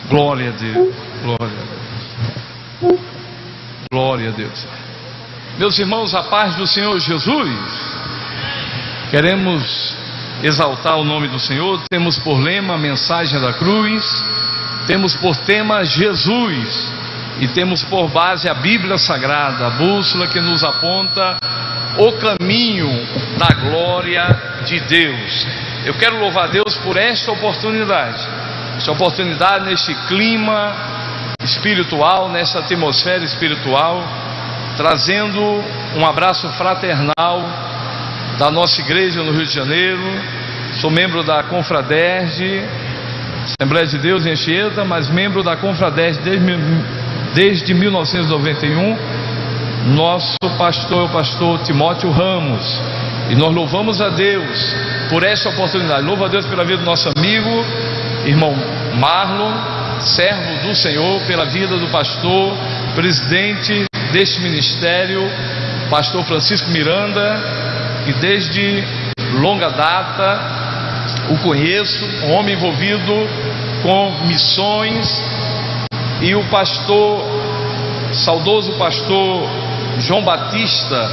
Glória a Deus, glória a Deus, glória a Deus. Meus irmãos, a paz do Senhor Jesus. Queremos exaltar o nome do Senhor. Temos por lema a mensagem da cruz, temos por tema Jesus e temos por base a Bíblia Sagrada, a bússola que nos aponta o caminho da glória de Deus. Eu quero louvar a Deus por esta oportunidade neste clima espiritual, nessa atmosfera espiritual, trazendo um abraço fraternal da nossa igreja no Rio de Janeiro. Sou membro da Confraderge, Assembleia de Deus em Anchieta, mas membro da Confraderge desde 1991. Nosso pastor é o pastor Timóteo Ramos, e nós louvamos a Deus por esta oportunidade. Louvo a Deus pela vida do nosso amigo, irmão Marlon, servo do Senhor, pela vida do pastor, presidente deste ministério, pastor Francisco Miranda, que desde longa data o conheço, um homem envolvido com missões, e o pastor, saudoso pastor João Batista.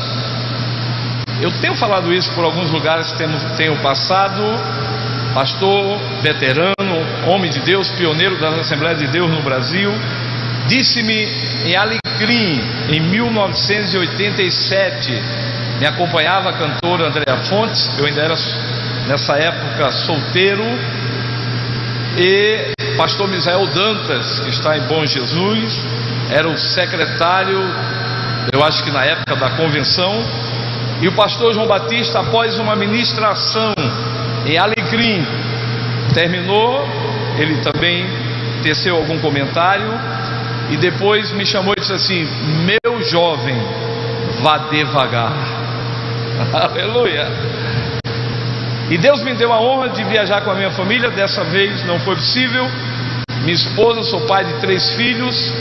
Eu tenho falado isso por alguns lugares que tenho passado. Pastor veterano, homem de Deus, pioneiro da Assembleia de Deus no Brasil, disse-me em Alecrim, em 1987, me acompanhava a cantora Andréa Fontes. Eu ainda era nessa época solteiro, e pastor Misael Dantas, que está em Bom Jesus, era o secretário, eu acho que na época da convenção, e o pastor João Batista, após uma ministração em Alecrim, terminou, ele também teceu algum comentário, e depois me chamou e disse assim: meu jovem, vá devagar. Aleluia. E Deus me deu a honra de viajar com a minha família. Dessa vez não foi possível. Minha esposa, sou pai de 3 filhos: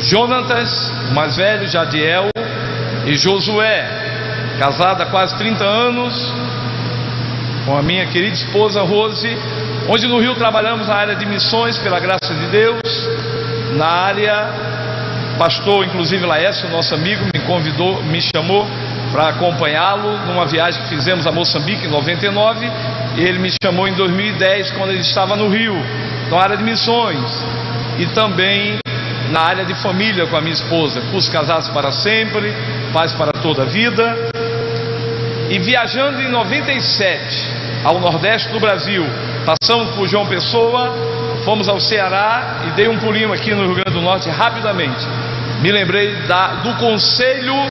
Jonatas, o mais velho, Jadiel, e Josué, casada há quase 30 anos com a minha querida esposa Rose, onde no Rio trabalhamos na área de missões, pela graça de Deus. Na área, pastor, inclusive Laércio, nosso amigo, me convidou, me chamou para acompanhá-lo numa viagem que fizemos a Moçambique em 99, e ele me chamou em 2010, quando ele estava no Rio, na área de missões, e também na área de família com a minha esposa, curso Casados para Sempre, Paz para Toda a Vida. E viajando em 97 ao Nordeste do Brasil, passamos por João Pessoa, fomos ao Ceará e dei um pulinho aqui no Rio Grande do Norte rapidamente. Me lembrei do conselho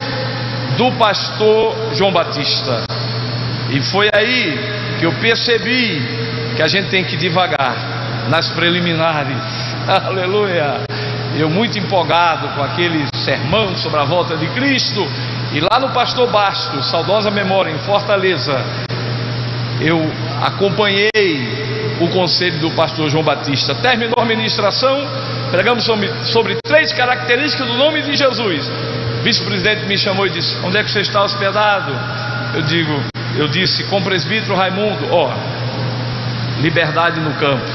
do pastor João Batista, e foi aí que eu percebi que a gente tem que ir devagar nas preliminares. Aleluia. Eu muito empolgado com aquele sermão sobre a volta de Cristo, e lá no Pastor Bastos, saudosa memória, em Fortaleza, eu acompanhei o conselho do pastor João Batista. Terminou a ministração, pregamos sobre 3 características do nome de Jesus. O vice-presidente me chamou e disse: onde é que você está hospedado? Eu disse, com o presbítero Raimundo, liberdade no campo,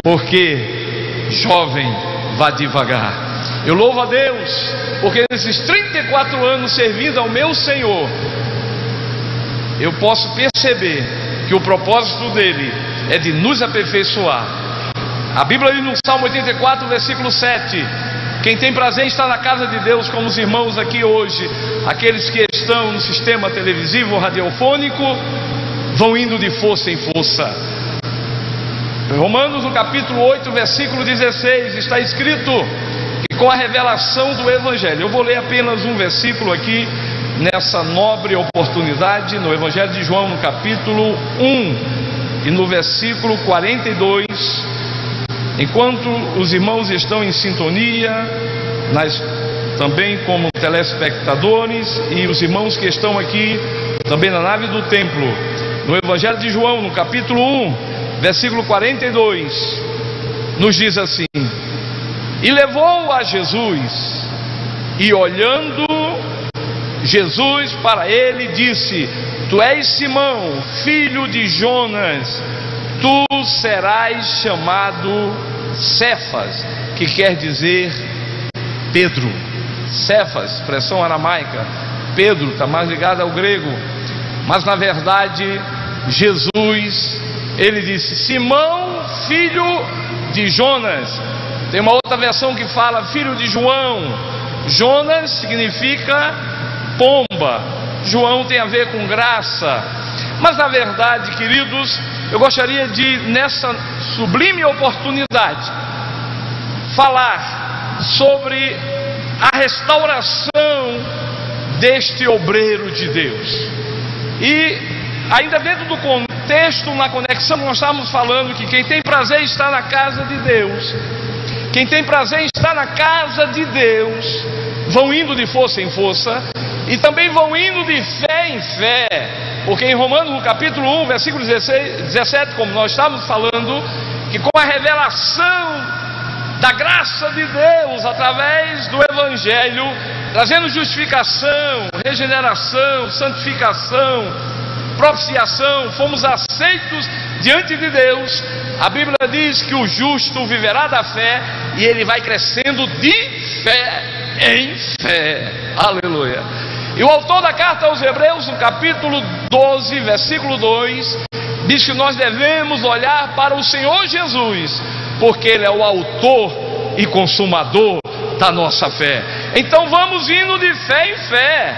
porque jovem, vá devagar. Eu louvo a Deus, porque nesses 34 anos servindo ao meu Senhor, eu posso perceber que o propósito dele é de nos aperfeiçoar. A Bíblia diz no Salmo 84, versículo 7: quem tem prazer em estar na casa de Deus, como os irmãos aqui hoje, aqueles que estão no sistema televisivo ou radiofônico, vão indo de força em força. Romanos, no capítulo 8, versículo 16, está escrito que com a revelação do Evangelho, eu vou ler apenas um versículo aqui, nessa nobre oportunidade, no Evangelho de João, no capítulo 1, e no versículo 42, enquanto os irmãos estão em sintonia, também como telespectadores, e os irmãos que estão aqui também na nave do templo, no Evangelho de João, no capítulo 1, versículo 42, nos diz assim: e levou a Jesus, e olhando Jesus para ele disse: tu és Simão, filho de Jonas, tu serás chamado Cefas, que quer dizer Pedro. Cefas, expressão aramaica. Pedro está mais ligado ao grego, mas na verdade Jesus, ele disse: Simão, filho de Jonas. Tem uma outra versão que fala filho de João. Jonas significa pomba, João tem a ver com graça. Mas na verdade, queridos, eu gostaria de, nessa sublime oportunidade, falar sobre a restauração deste obreiro de Deus. E ainda dentro do contexto, na conexão, nós estávamos falando que quem tem prazer em estar na casa de Deus, quem tem prazer em estar na casa de Deus, vão indo de força em força, e também vão indo de fé em fé, porque em Romanos, no capítulo 1, versículo 17, como nós estávamos falando, que com a revelação da graça de Deus, através do Evangelho, trazendo justificação, regeneração, santificação, propiciação, fomos aceitos diante de Deus. A Bíblia diz que o justo viverá da fé, e ele vai crescendo de fé em fé. Aleluia. E o autor da carta aos Hebreus, no capítulo 12, versículo 2, diz que nós devemos olhar para o Senhor Jesus, porque Ele é o autor e consumador da nossa fé. Então vamos indo de fé em fé.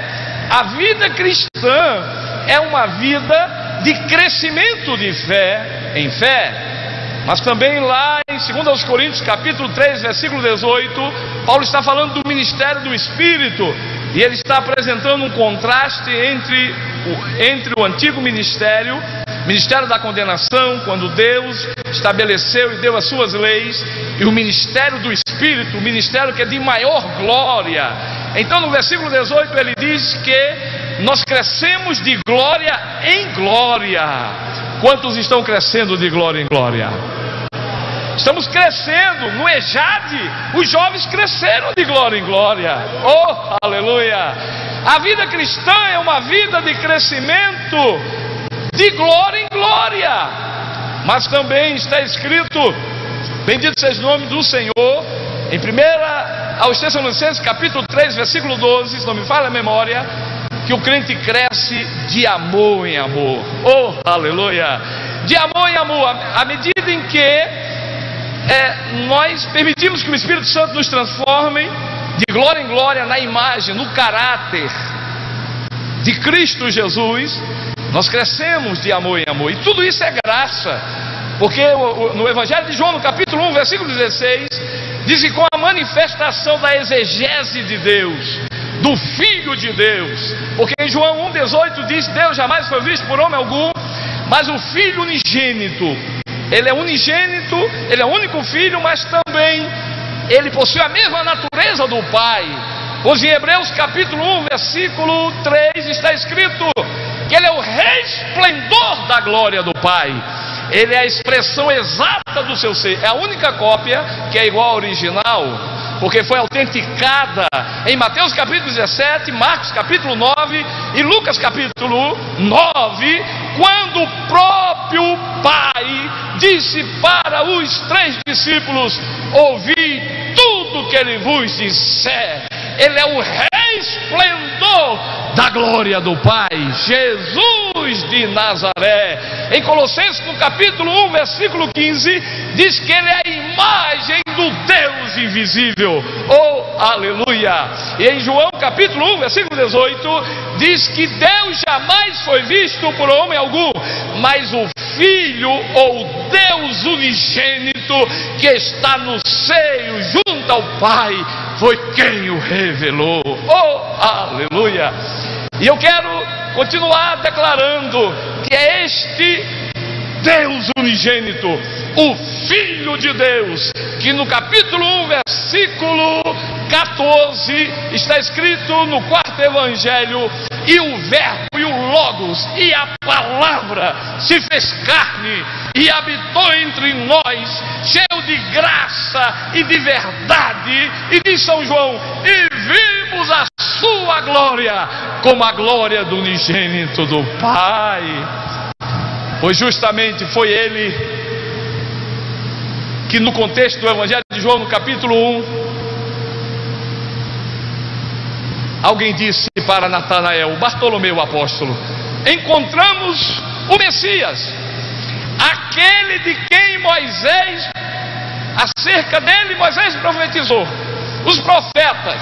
A vida cristã é uma vida de crescimento de fé em fé. Mas também lá em 2 Coríntios capítulo 3, versículo 18, Paulo está falando do ministério do Espírito, e ele está apresentando um contraste entre o antigo ministério da condenação, quando Deus estabeleceu e deu as suas leis, e o ministério do Espírito, o ministério que é de maior glória. Então no versículo 18 ele diz que nós crescemos de glória em glória. Quantos estão crescendo de glória em glória? Estamos crescendo. No EJAD, os jovens cresceram de glória em glória. Oh, aleluia! A vida cristã é uma vida de crescimento de glória em glória. Mas também está escrito, bendito seja o nome do Senhor, em 1 aos Tessalonicenses capítulo 3, versículo 12, se não me falha a memória, que o crente cresce de amor em amor. Oh, aleluia! De amor em amor, à medida em que nós permitimos que o Espírito Santo nos transforme de glória em glória na imagem, no caráter de Cristo Jesus, nós crescemos de amor em amor. E tudo isso é graça, porque no Evangelho de João, no capítulo 1, versículo 16, diz que com a manifestação da exegese de Deus, do Filho de Deus, porque em João 1,18 diz: Deus jamais foi visto por homem algum, mas o Filho unigênito, Ele é unigênito, Ele é o único Filho, mas também Ele possui a mesma natureza do Pai. Pois em Hebreus capítulo 1, versículo 3 está escrito que Ele é o resplendor da glória do Pai. Ele é a expressão exata do seu ser, é a única cópia que é igual ao original, porque foi autenticada em Mateus capítulo 17, Marcos capítulo 9 e Lucas capítulo 9, quando o próprio Pai disse para os 3 discípulos: ouvi tudo que Ele vos disser. Ele é o resplendor da glória do Pai, Jesus de Nazaré. Em Colossenses no capítulo 1, versículo 15, diz que Ele é a imagem do Deus invisível. Oh, aleluia! E em João capítulo 1, versículo 18, diz que Deus jamais foi visto por homem algum, mas o Filho, ou Deus unigênito, que está no seio junto ao Pai, foi quem o revelou. Oh, aleluia! E eu quero continuar declarando que é este Deus unigênito, o Filho de Deus, que no capítulo 1, versículo 14, está escrito no 4º Evangelho: e o Verbo e o Logos e a Palavra se fez carne e habitou entre nós, cheio de graça e de verdade. E diz São João: e vimos a sua glória, como a glória do unigênito do Pai. Pois justamente foi Ele que no contexto do Evangelho de João, no capítulo 1, alguém disse para Natanael, Bartolomeu o apóstolo: encontramos o Messias, aquele de quem Moisés, acerca dele Moisés profetizou, os profetas.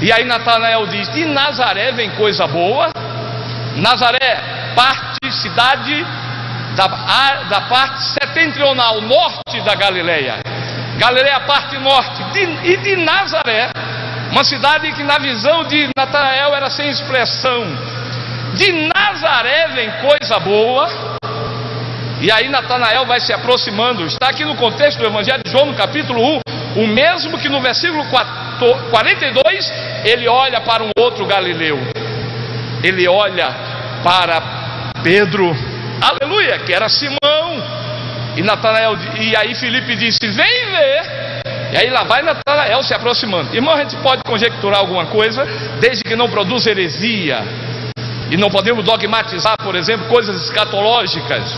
E aí Natanael diz: de Nazaré vem coisa boa. Nazaré, cidade da parte setentrional, norte da Galileia. Galileia, parte norte. E de Nazaré, uma cidade que na visão de Natanael era sem expressão. De Nazaré vem coisa boa. E aí Natanael vai se aproximando. Está aqui no contexto do Evangelho de João, no capítulo 1, o mesmo que no versículo 42, ele olha para um outro galileu. Ele olha para Pedro, aleluia, que era Simão. E aí Filipe disse: vem ver. E aí lá vai Natanael se aproximando. Irmão, a gente pode conjecturar alguma coisa, desde que não produza heresia. E não podemos dogmatizar, por exemplo, coisas escatológicas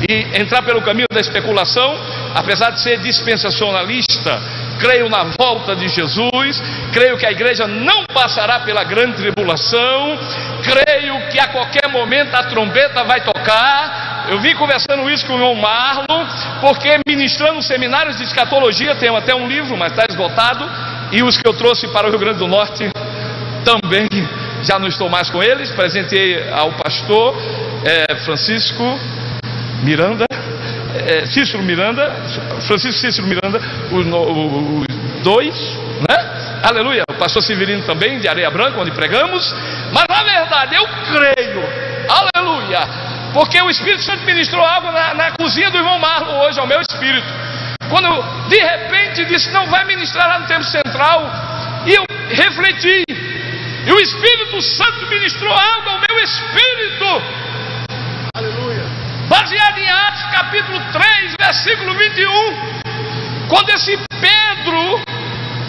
e entrar pelo caminho da especulação. Apesar de ser dispensacionalista, creio na volta de Jesus, creio que a igreja não passará pela grande tribulação, creio que a qualquer momento a trombeta vai tocar. Eu vim conversando isso com o irmão Marlon, porque ministrando seminários de escatologia, tenho até um livro, mas está esgotado, e os que eu trouxe para o Rio Grande do Norte também já não estou mais com eles. Presentei ao pastor Francisco Miranda, Francisco Cícero Miranda, os dois, né? Aleluia. O pastor Severino também, de Areia Branca, onde pregamos. Mas na verdade eu creio, aleluia, porque o Espírito Santo ministrou algo na cozinha do irmão Marlon hoje ao meu espírito, quando de repente disse: não vai ministrar lá no Templo Central. E eu refleti, e o Espírito Santo ministrou algo ao meu espírito, aleluia, baseado em Atos capítulo 3, versículo 21, quando esse Pedro,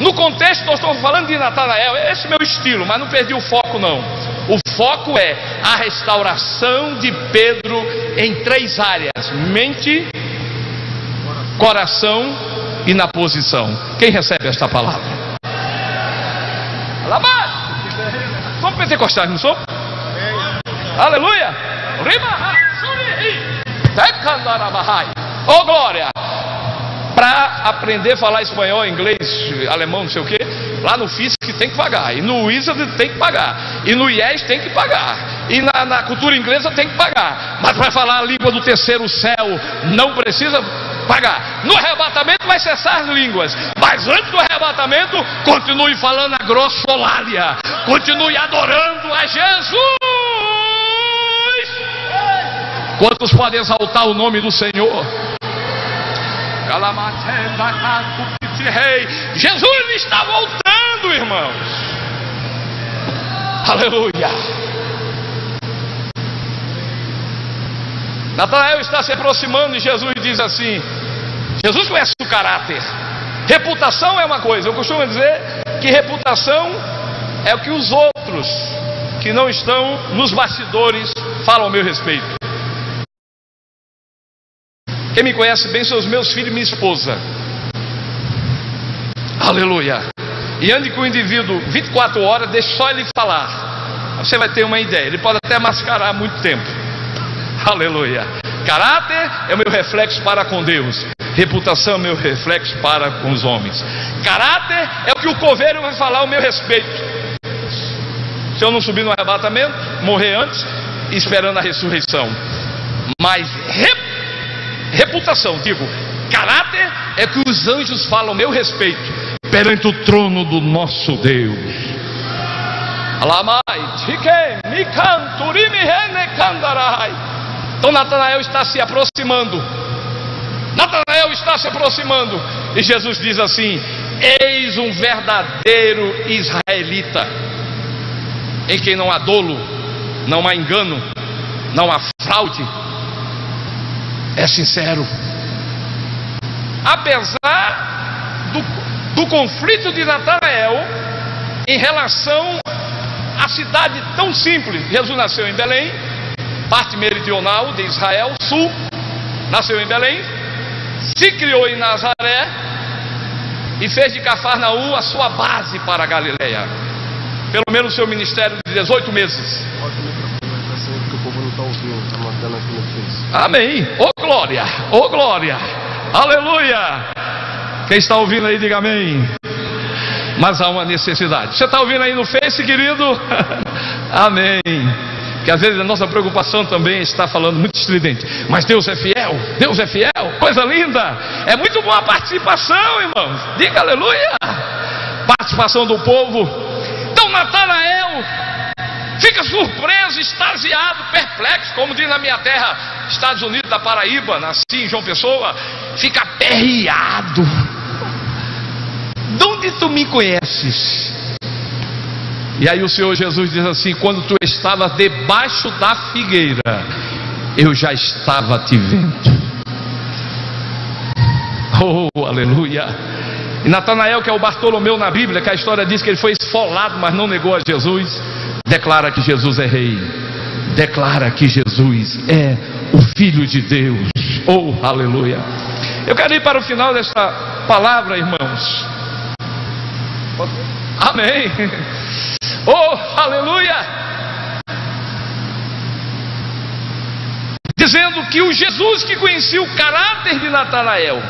no contexto nós estamos falando de Natanael, esse é meu estilo, mas não perdi o foco não. O foco é a restauração de Pedro em 3 áreas: mente, coração e na posição. Quem recebe esta palavra? Somos pentecostais, não somos? Aleluia! Oh glória! Para aprender a falar espanhol, inglês, alemão, não sei o que, lá no FISC tem que pagar, e no Wizard tem que pagar, e no IES tem que pagar, e na cultura inglesa tem que pagar. Mas para falar a língua do terceiro céu não precisa pagar. No arrebatamento vai cessar as línguas, mas antes do arrebatamento continue falando a grossolalia, continue adorando a Jesus. Quantos podem exaltar o nome do Senhor? Jesus está voltando, irmãos. Aleluia. Natanael está se aproximando e Jesus diz assim: Jesus conhece o caráter. Reputação é uma coisa, eu costumo dizer que reputação é o que os outros que não estão nos bastidores falam a meu respeito. Quem me conhece bem são os meus filhos e minha esposa. Aleluia. E ande com o indivíduo 24 horas, deixe só ele falar. Você vai ter uma ideia. Ele pode até mascarar muito tempo. Aleluia. Caráter é o meu reflexo para com Deus. Reputação é o meu reflexo para com os homens. Caráter é o que o coveiro vai falar ao meu respeito. Se eu não subir no arrebatamento, morrer antes, esperando a ressurreição. Mas reputação, digo, caráter é que os anjos falam a meu respeito perante o trono do nosso Deus. Então Natanael está se aproximando. Natanael está se aproximando. E Jesus diz assim: eis um verdadeiro israelita, em quem não há dolo, não há engano, não há fraude. É sincero. Apesar do conflito de Natanael em relação à cidade tão simples. Jesus nasceu em Belém, parte meridional de Israel, sul, nasceu em Belém. se criou em Nazaré e fez de Cafarnaum a sua base para a Galileia. Pelo menos o seu ministério de 18 meses. Amém. Ô glória, ô glória, aleluia. Quem está ouvindo aí, diga amém. Mas há uma necessidade. Você está ouvindo aí no Face, querido? Amém. Porque às vezes a nossa preocupação também está falando muito estridente. Mas Deus é fiel, Deus é fiel. Coisa linda. É muito boa a participação, irmãos. Diga aleluia. Participação do povo. Então Natanael fica surpreso, extasiado, perplexo, como diz na minha terra, Estados Unidos da Paraíba, nasci em João Pessoa. Fica aperreado. De onde tu me conheces? E aí o Senhor Jesus diz assim: quando tu estavas debaixo da figueira, eu já estava te vendo. Oh, aleluia. E Natanael, que é o Bartolomeu na Bíblia, que a história diz que ele foi esfolado, mas não negou a Jesus, declara que Jesus é rei, declara que Jesus é o Filho de Deus. Oh, aleluia. Eu quero ir para o final desta palavra, irmãos. Amém. Oh, aleluia. Dizendo que o Jesus que conhecia o caráter de Natanael,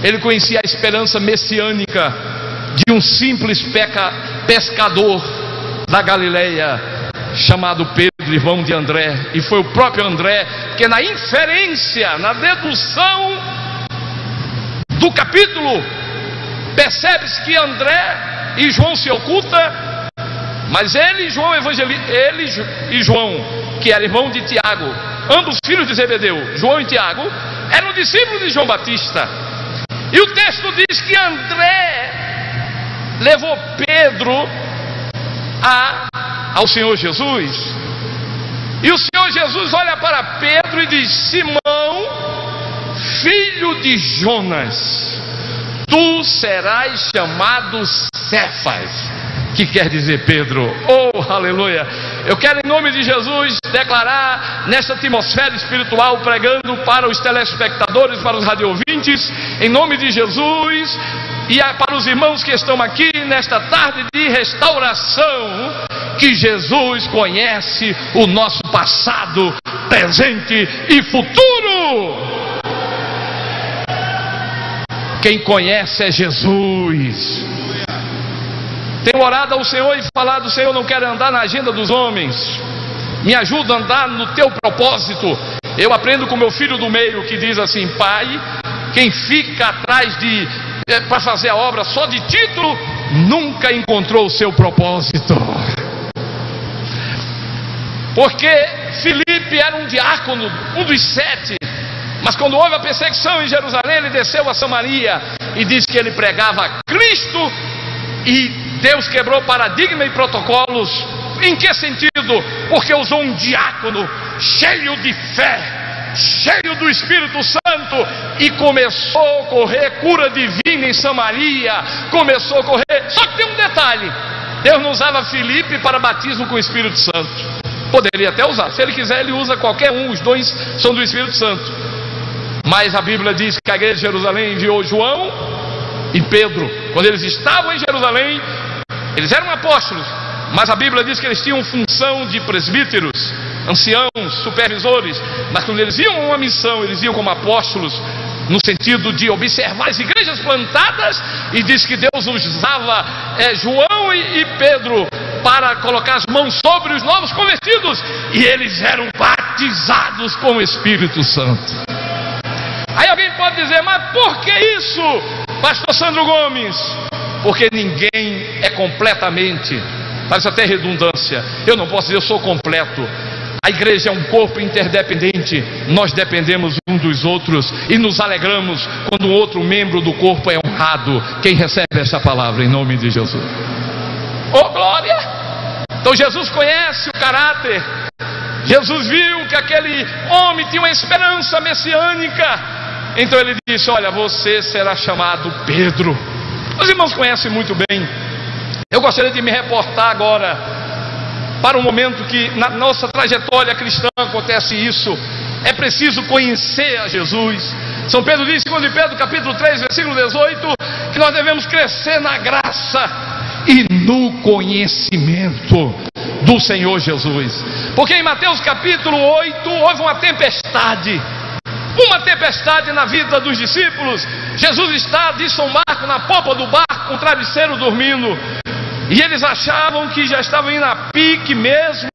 ele conhecia a esperança messiânica de um simples pescador da Galileia, chamado Pedro, irmão de André. E foi o próprio André que, na inferência, na dedução do capítulo, percebe-se que André e João se ocultam, mas ele e João, que era irmão de Tiago, ambos filhos de Zebedeu, João e Tiago, eram discípulos de João Batista. E o texto diz que André levou Pedro ao Senhor Jesus. E o Senhor Jesus olha para Pedro e diz: Simão, filho de Jonas, tu serás chamado Cefas, que quer dizer Pedro. Oh, aleluia. Eu quero, em nome de Jesus, declarar nesta atmosfera espiritual, pregando para os telespectadores, para os radiovintes, em nome de Jesus, e para os irmãos que estão aqui nesta tarde de restauração, que Jesus conhece o nosso passado, presente e futuro. Quem conhece é Jesus. Tenho orado ao Senhor e falado: Senhor, não quero andar na agenda dos homens, me ajuda a andar no teu propósito. Eu aprendo com meu filho do meio, que diz assim: pai, quem fica atrás para fazer a obra só de título, nunca encontrou o seu propósito. Porque Filipe era um diácono, um dos 7, mas quando houve a perseguição em Jerusalém, ele desceu a Samaria e disse que ele pregava Cristo, e Deus quebrou paradigma e protocolos. Em que sentido? Porque usou um diácono cheio de fé, cheio do Espírito Santo, e começou a ocorrer cura divina em Samaria. Começou a ocorrer. Só que tem um detalhe: Deus não usava Filipe para batismo com o Espírito Santo. Poderia até usar, se ele quiser ele usa qualquer um, os dons são do Espírito Santo. Mas a Bíblia diz que a igreja de Jerusalém enviou João e Pedro. Quando eles estavam em Jerusalém, eles eram apóstolos, mas a Bíblia diz que eles tinham função de presbíteros, anciãos, supervisores. Mas quando eles iam a uma missão, eles iam como apóstolos, no sentido de observar as igrejas plantadas. E diz que Deus usava João e Pedro para colocar as mãos sobre os novos convertidos, e eles eram batizados com o Espírito Santo. Aí alguém pode dizer: mas por que isso, pastor Sandro Gomes? Porque ninguém é completamente, parece até redundância, eu não posso dizer eu sou completo. A igreja é um corpo interdependente, nós dependemos um dos outros e nos alegramos quando um outro membro do corpo é honrado. Quem recebe essa palavra em nome de Jesus? Oh glória! Então Jesus conhece o caráter. Jesus viu que aquele homem tinha uma esperança messiânica. Então ele disse: olha, você será chamado Pedro. Os irmãos conhecem muito bem. Eu gostaria de me reportar agora para um momento que na nossa trajetória cristã acontece isso. É preciso conhecer a Jesus, São Pedro diz, 2 Pedro capítulo 3, versículo 18, que nós devemos crescer na graça e no conhecimento do Senhor Jesus. Porque em Mateus capítulo 8 houve uma tempestade na vida dos discípulos. Jesus está, diz São Marcos, na popa do barco com o travesseiro dormindo, e eles achavam que já estavam indo a pique mesmo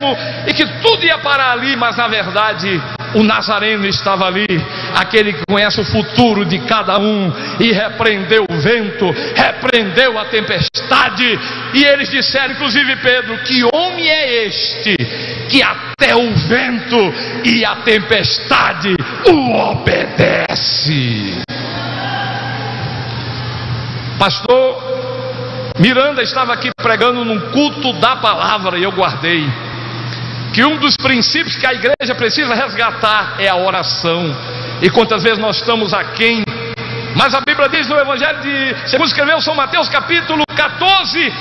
e que tudo ia parar ali, mas na verdade o Nazareno estava ali, aquele que conhece o futuro de cada um, e repreendeu o vento, repreendeu a tempestade. E eles disseram, inclusive Pedro, que homem é este que até o vento e a tempestade o obedece? Pastor Miranda estava aqui pregando num culto da palavra, e eu guardei que um dos princípios que a igreja precisa resgatar é a oração. E quantas vezes nós estamos aquém, mas a Bíblia diz no Evangelho segundo escreveu São Mateus capítulo 14,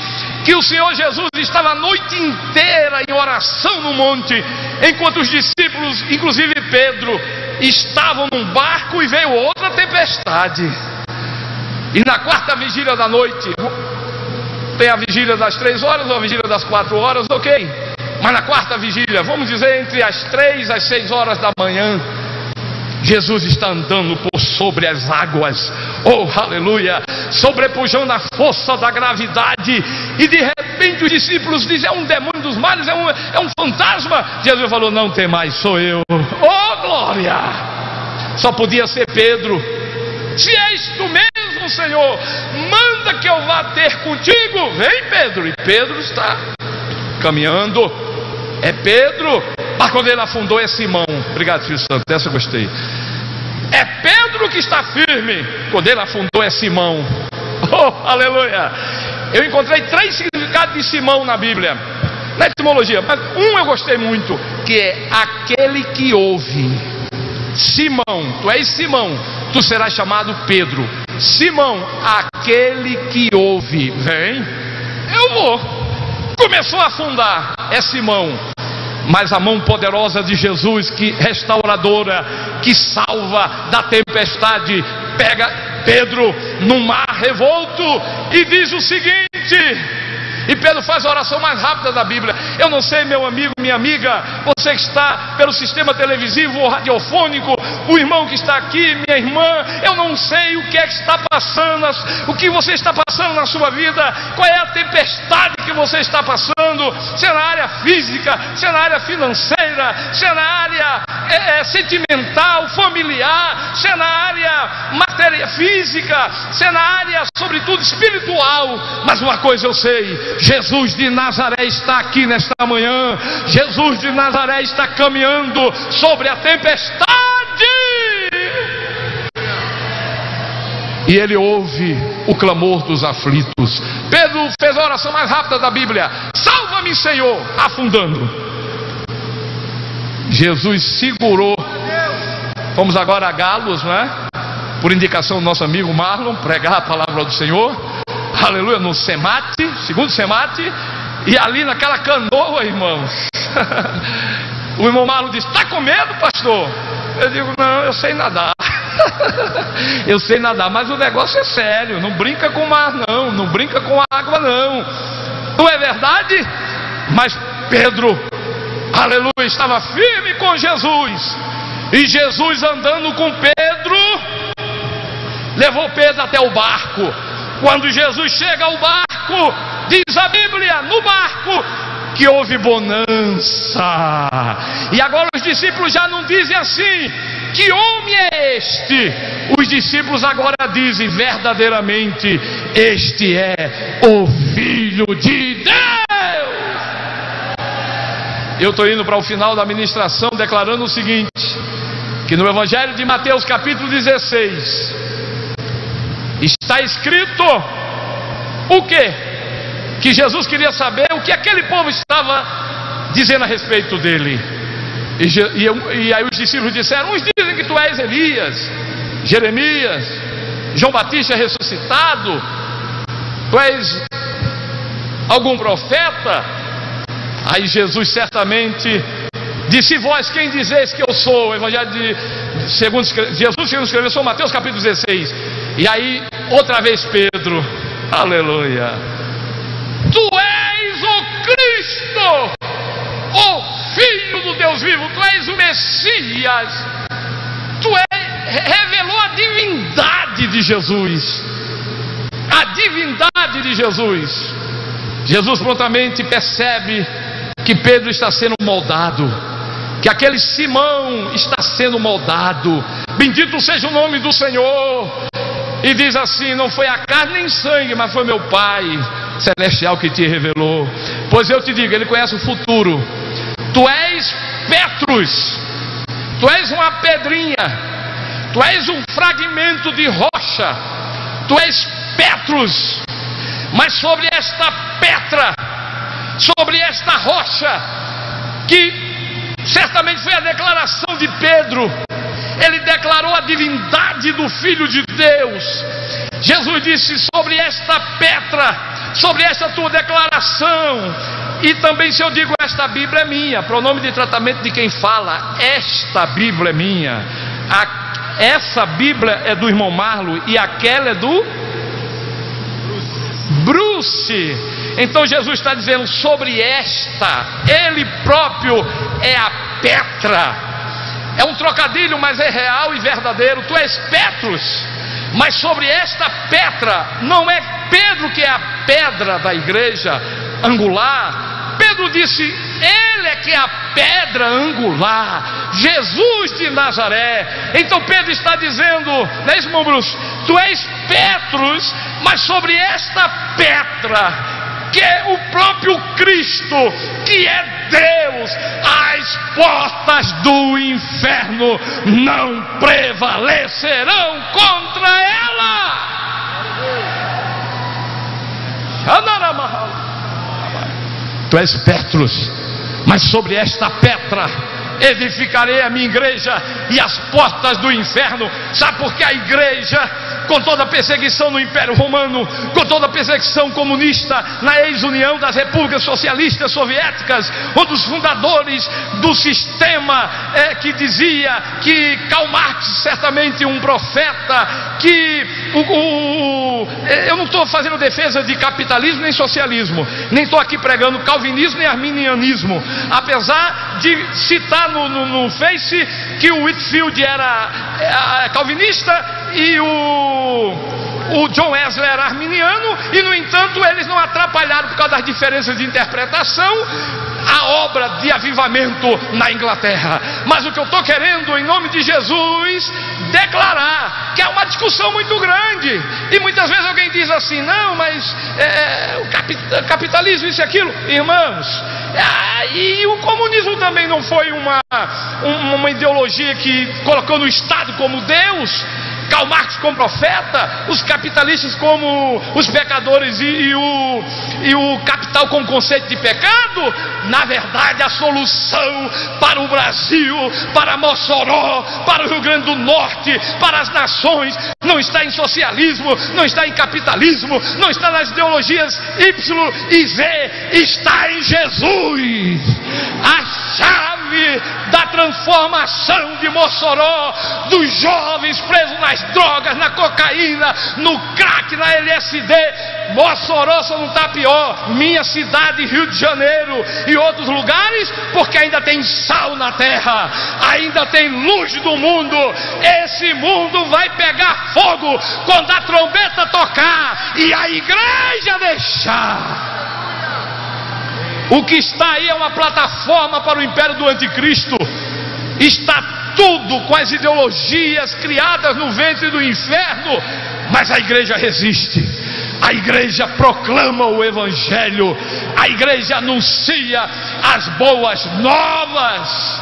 que o Senhor Jesus estava a noite inteira em oração no monte, enquanto os discípulos, inclusive Pedro, estavam num barco e veio outra tempestade. E na quarta vigília da noite, tem a vigília das 3 horas ou a vigília das 4 horas, ok? Mas na quarta vigília, vamos dizer entre as 3 às 6 horas da manhã, Jesus está andando por sobre as águas, oh aleluia, sobrepujando a força da gravidade, e de repente os discípulos dizem, é um demônio dos mares, é um fantasma. Jesus falou, não tem mais, sou eu. Oh glória! Só podia ser Pedro. Se és tu mesmo, Senhor, manda que eu vá ter contigo. Vem Pedro. E Pedro está caminhando. É Pedro. Mas quando ele afundou é Simão. Obrigado, Filho Santo, dessa eu gostei. É Pedro que está firme. Quando ele afundou é Simão. Oh, aleluia. Eu encontrei 3 significados de Simão na Bíblia, na etimologia, mas um eu gostei muito, que é aquele que ouve. Simão, tu és Simão, tu serás chamado Pedro. Simão, aquele que ouve. Vem, eu vou. Começou a afundar, é Simão. Mas a mão poderosa de Jesus, que restauradora, que salva da tempestade, pega Pedro no mar revolto e diz o seguinte. E Pedro faz a oração mais rápida da Bíblia. Eu não sei, meu amigo, minha amiga, você que está pelo sistema televisivo ou radiofônico, o irmão que está aqui, minha irmã, eu não sei o que é que está passando, o que você está passando na sua vida, qual é a tempestade que você está passando, se é na área física, se é na área financeira, se é na área sentimental, familiar, se é na área matéria física, se é na área, sobretudo, espiritual. Mas uma coisa eu sei, Jesus de Nazaré está aqui nesta manhã. Jesus de Nazaré está caminhando sobre a tempestade, e ele ouve o clamor dos aflitos. Pedro fez a oração mais rápida da Bíblia: salva-me, Senhor, afundando. Jesus segurou. Vamos agora a Galos, não é? Por indicação do nosso amigo Marlon, pregar a palavra do Senhor. Aleluia, no Semate, segundo Semate, e ali naquela canoa, irmãos. O irmão Marlon disse: está com medo, pastor? Eu digo: não, eu sei nadar. Eu sei nadar, mas o negócio é sério. Não brinca com o mar, não. Não brinca com a água, não. Não é verdade? Mas Pedro, aleluia, estava firme com Jesus. E Jesus, andando com Pedro, levou Pedro até o barco. Quando Jesus chega ao barco, diz a Bíblia, no barco, que houve bonança. E agora os discípulos já não dizem assim: que homem é este? Os discípulos agora dizem verdadeiramente: este é o Filho de Deus. Eu estou indo para o final da ministração declarando o seguinte: que no Evangelho de Mateus capítulo 16 está escrito o quê? Que Jesus queria saber o que aquele povo estava dizendo a respeito dele. E aí os discípulos disseram: uns dizem que tu és Elias, Jeremias, João Batista ressuscitado, tu és algum profeta. Aí Jesus certamente disse: vós quem dizeis que eu sou? O Evangelho Jesus segundo escreveu São Mateus capítulo 16. E aí, outra vez Pedro, aleluia, tu és o Cristo, o Filho do Deus vivo, tu és o Messias, revelou a divindade de Jesus, a divindade de Jesus. Jesus prontamente percebe que Pedro está sendo moldado, que aquele Simão está sendo moldado. Bendito seja o nome do Senhor. E diz assim: não foi a carne nem sangue, mas foi meu Pai celestial que te revelou. Pois eu te digo, Ele conhece o futuro. Tu és Petrus, tu és uma pedrinha, tu és um fragmento de rocha, tu és Petrus, mas sobre esta pedra, sobre esta rocha, que certamente foi a declaração de Pedro, ele declarou a divindade do Filho de Deus. Jesus disse: sobre esta pedra, sobre esta tua declaração. E também, se eu digo esta Bíblia é minha, pronome de tratamento de quem fala, esta Bíblia é minha, essa Bíblia é do irmão Marlo e aquela é do Bruce. Então Jesus está dizendo: sobre esta, Ele próprio é a pedra. É um trocadilho, mas é real e verdadeiro. Tu és Petrus, mas sobre esta pedra, não é Pedro que é a pedra da igreja angular. Pedro disse: Ele é que é a pedra angular, Jesus de Nazaré. Então Pedro está dizendo, não é isso, irmão Bruce? Tu és Petrus, mas sobre esta pedra, que é o próprio Cristo, que é Deus, as portas do inferno não prevalecerão contra ela. Tu és Petrus, mas sobre esta pedra edificarei a minha igreja, e as portas do inferno. Sabe por que a igreja, com toda a perseguição no Império Romano, com toda a perseguição comunista na ex-união das repúblicas socialistas soviéticas, um dos fundadores do sistema que dizia que Karl Marx, certamente um profeta, que eu não estou fazendo defesa de capitalismo nem socialismo, nem estou aqui pregando calvinismo nem arminianismo, apesar de citar no Face que o Whitefield era calvinista e o John Wesley era arminiano, e no entanto eles não atrapalharam, por causa das diferenças de interpretação, a obra de avivamento na Inglaterra. Mas o que eu estou querendo, em nome de Jesus, declarar que é uma discussão muito grande, e muitas vezes alguém diz assim: não, mas o capitalismo, isso e aquilo. Irmãos, e o comunismo também não foi uma ideologia que colocou no Estado como Deus, Karl Marx como profeta, os capitalistas como os pecadores e o capital como conceito de pecado. Na verdade, a solução para o Brasil, para Mossoró, para o Rio Grande do Norte, para as nações, não está em socialismo, não está em capitalismo, não está nas ideologias Y e Z, está em Jesus. A chave da transformação de Mossoró, dos jovens presos nas drogas, na cocaína, no crack, na LSD. Mossoró só não está pior, minha cidade, Rio de Janeiro e outros lugares, porque ainda tem sal na terra, ainda tem luz do mundo. Esse mundo vai pegar fogo quando a trombeta tocar e a igreja deixar. O que está aí é uma plataforma para o império do anticristo. Está tudo com as ideologias criadas no ventre do inferno, mas a igreja resiste. A igreja proclama o evangelho, a igreja anuncia as boas novas.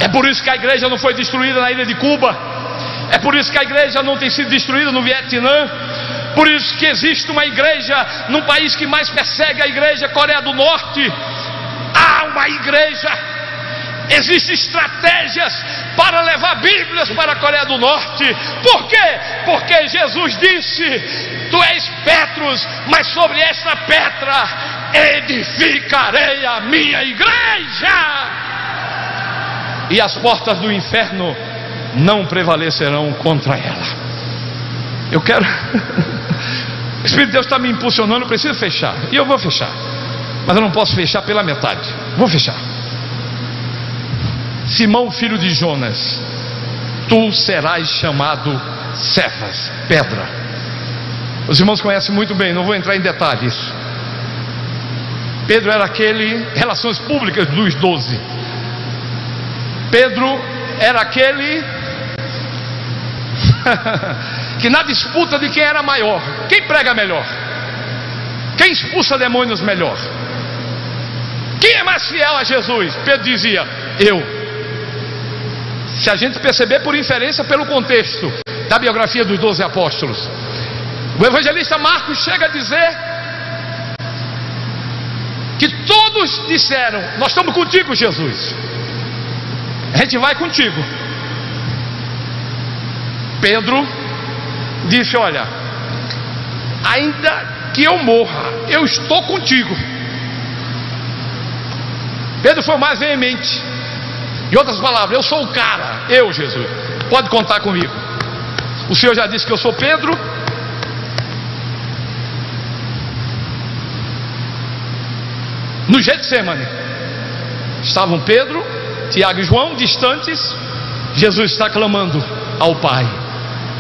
É por isso que a igreja não foi destruída na ilha de Cuba, é por isso que a igreja não tem sido destruída no Vietnã, por isso que existe uma igreja num país que mais persegue a igreja, Coreia do Norte. Há uma igreja, existem estratégias para levar Bíblias para a Coreia do Norte. Por quê? Porque Jesus disse: tu és Petrus, mas sobre esta pedra edificarei a minha igreja, e as portas do inferno não prevalecerão contra ela. Eu quero... O Espírito de Deus está me impulsionando, eu preciso fechar. E eu vou fechar. Mas eu não posso fechar pela metade. Vou fechar. Simão, filho de Jonas, tu serás chamado Cefas, pedra. Os irmãos conhecem muito bem, não vou entrar em detalhes. Pedro era aquele, relações públicas dos 12. Pedro era aquele que na disputa de quem era maior, quem prega melhor, quem expulsa demônios melhor, quem é mais fiel a Jesus, Pedro dizia, eu. Se a gente perceber por inferência pelo contexto da biografia dos 12 apóstolos, o evangelista Marcos chega a dizer que todos disseram, nós estamos contigo, Jesus, a gente vai contigo. Pedro disse, olha, ainda que eu morra, eu estou contigo. Pedro foi mais veemente. Em outras palavras, eu sou o cara, eu, Jesus, pode contar comigo. O Senhor já disse que eu sou Pedro. No Getsêmani estavam Pedro, Tiago e João distantes. Jesus está clamando ao Pai,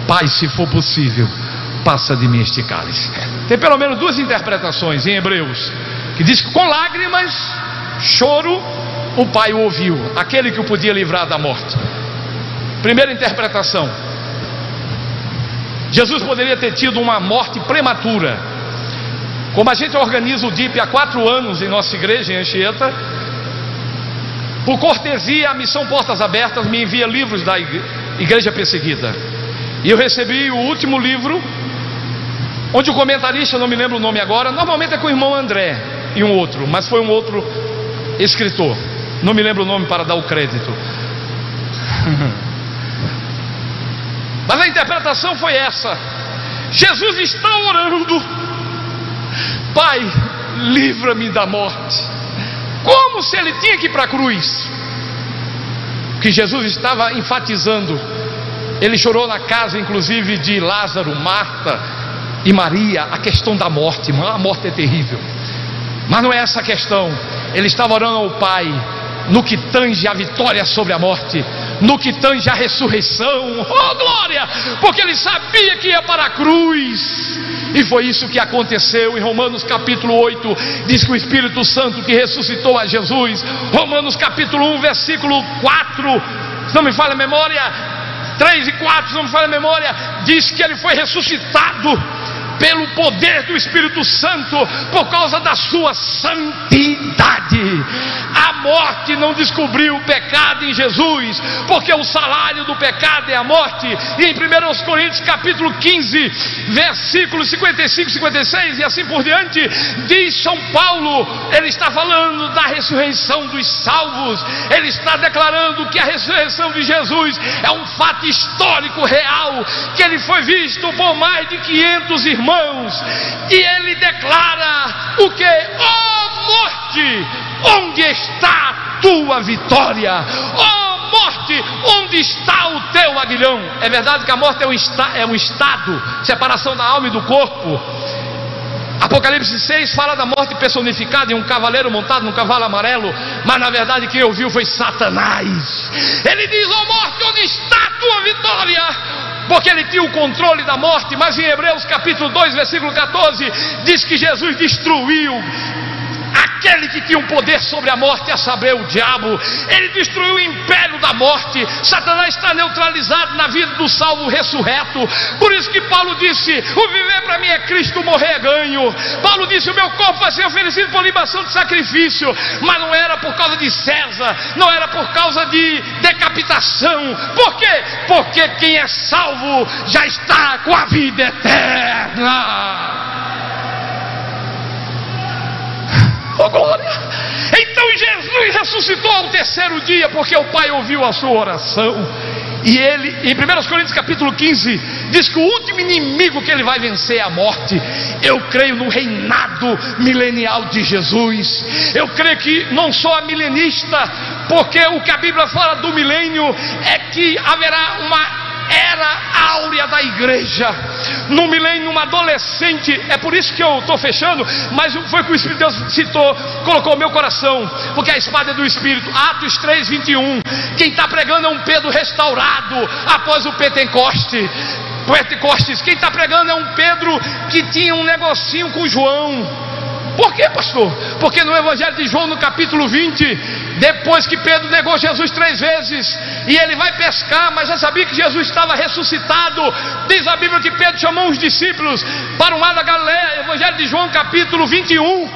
Pai, se for possível, passa de mim este cálice. Tem pelo menos duas interpretações em Hebreus, que diz que com lágrimas, choro, o Pai o ouviu, aquele que o podia livrar da morte. Primeira interpretação, Jesus poderia ter tido uma morte prematura. Como a gente organiza o DIP há 4 anos em nossa igreja em Anchieta, por cortesia a Missão Portas Abertas me envia livros da Igreja Perseguida, e eu recebi o último livro, onde o comentarista, não me lembro o nome agora, normalmente é com o irmão André e um outro, mas foi um outro escritor, não me lembro o nome para dar o crédito. Mas a interpretação foi essa: Jesus está orando, Pai, livra-me da morte, como se ele tinha que ir para a cruz. Que Jesus estava enfatizando, ele chorou na casa inclusive de Lázaro, Marta e Maria, a questão da morte. A morte é terrível, mas não é essa a questão. Ele estava orando ao Pai no que tange a vitória sobre a morte, no que tange a ressurreição. Oh glória! Porque ele sabia que ia para a cruz, e foi isso que aconteceu. Em Romanos capítulo 8 diz que o Espírito Santo que ressuscitou a Jesus, Romanos capítulo 1 versículo 4, se não me falha a memória, 3 e 4, se não me falha a memória, diz que ele foi ressuscitado pelo poder do Espírito Santo, por causa da sua santidade. A morte não descobriu o pecado em Jesus, porque o salário do pecado é a morte. E em 1 Coríntios capítulo 15 versículos 55 e 56 e assim por diante, diz São Paulo, ele está falando da ressurreição dos salvos, ele está declarando que a ressurreição de Jesus é um fato histórico real, que ele foi visto por mais de 500 irmãos. E ele declara o que? Ó morte, onde está a tua vitória? Ó morte, onde está o teu aguilhão? É verdade que a morte é um estado, separação da alma e do corpo. Apocalipse 6 fala da morte personificada em um cavaleiro montado num cavalo amarelo, mas na verdade quem ouviu foi Satanás. Ele diz: ó morte, onde está a tua vitória? Porque ele tinha o controle da morte. Mas em Hebreus capítulo 2 versículo 14 diz que Jesus destruiu aquele que tinha um poder sobre a morte, a saber, o diabo. Ele destruiu o império da morte. Satanás está neutralizado na vida do salvo ressurreto. Por isso que Paulo disse: o viver para mim é Cristo, o morrer é ganho. Paulo disse: o meu corpo vai ser oferecido por libação de sacrifício. Mas não era por causa de César, não era por causa de decapitação. Por quê? Porque quem é salvo já está com a vida eterna. Oh glória! Então Jesus ressuscitou ao 3º dia, porque o Pai ouviu a sua oração. E ele, em 1 Coríntios capítulo 15, diz que o último inimigo que ele vai vencer é a morte. Eu creio no reinado milenial de Jesus. Eu creio que não sou a milenista porque o que a Bíblia fala do milênio é que haverá uma era áurea da igreja. No milênio, uma adolescente, é por isso que eu estou fechando, mas foi que o Espírito de Deus citou, colocou no meu coração, porque a espada é do Espírito. Atos 3:21, quem está pregando é um Pedro restaurado após o Pentecostes. Quem está pregando é um Pedro que tinha um negocinho com João. Por quê, pastor? Porque no Evangelho de João, no capítulo 20, depois que Pedro negou Jesus 3 vezes, e ele vai pescar, mas já sabia que Jesus estava ressuscitado, diz a Bíblia que Pedro chamou os discípulos para o mar da Galileia, Evangelho de João, capítulo 21,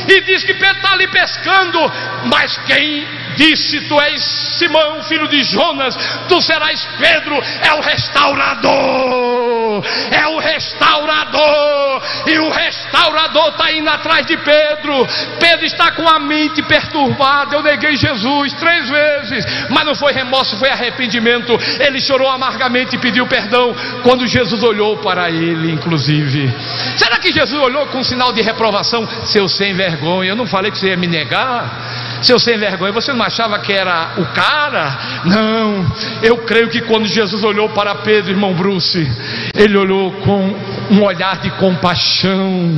e diz que Pedro está ali pescando, mas quem disse: tu és Simão, filho de Jonas, tu serás Pedro, é o restaurador, é o restaurador, e o restaurador está indo atrás de Pedro. Pedro está com a mente perturbada. Eu neguei Jesus 3 vezes, mas não foi remorso, foi arrependimento. Ele chorou amargamente e pediu perdão quando Jesus olhou para ele, inclusive. Será que Jesus olhou com um sinal de reprovação? Seu sem vergonha, eu não falei que você ia me negar? Seu sem vergonha, você não achava que era o cara? Não, eu creio que quando Jesus olhou para Pedro, irmão Bruce, ele olhou com um olhar de compaixão,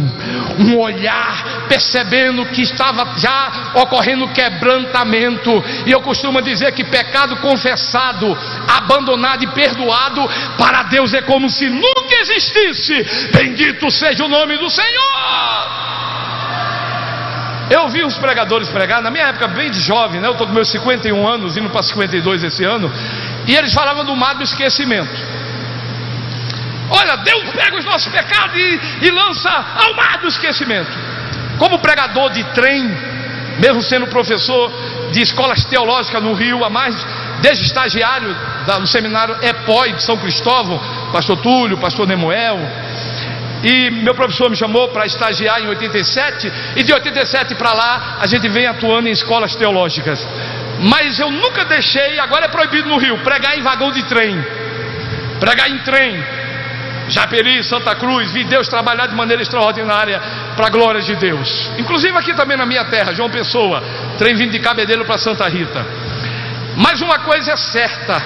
um olhar percebendo que estava já ocorrendo quebrantamento. E eu costumo dizer que pecado confessado, abandonado e perdoado para Deus é como se nunca existisse. Bendito seja o nome do Senhor. Eu vi uns pregadores pregar, na minha época bem de jovem, né? Eu estou com meus 51 anos, indo para 52 esse ano, e eles falavam do mar do esquecimento. Olha, Deus pega os nossos pecados e lança ao mar do esquecimento. Como pregador de trem, mesmo sendo professor de escolas teológicas no Rio, desde estagiário no seminário EPOI de São Cristóvão, pastor Túlio, pastor Nemuel, e meu professor me chamou para estagiar em 87, e de 87 para lá a gente vem atuando em escolas teológicas. Mas eu nunca deixei, agora é proibido no Rio, pregar em vagão de trem, pregar em trem. Japeri, Santa Cruz, vi Deus trabalhar de maneira extraordinária para a glória de Deus. Inclusive aqui também na minha terra, João Pessoa, trem vindo de Cabedelo para Santa Rita. Mas uma coisa é certa: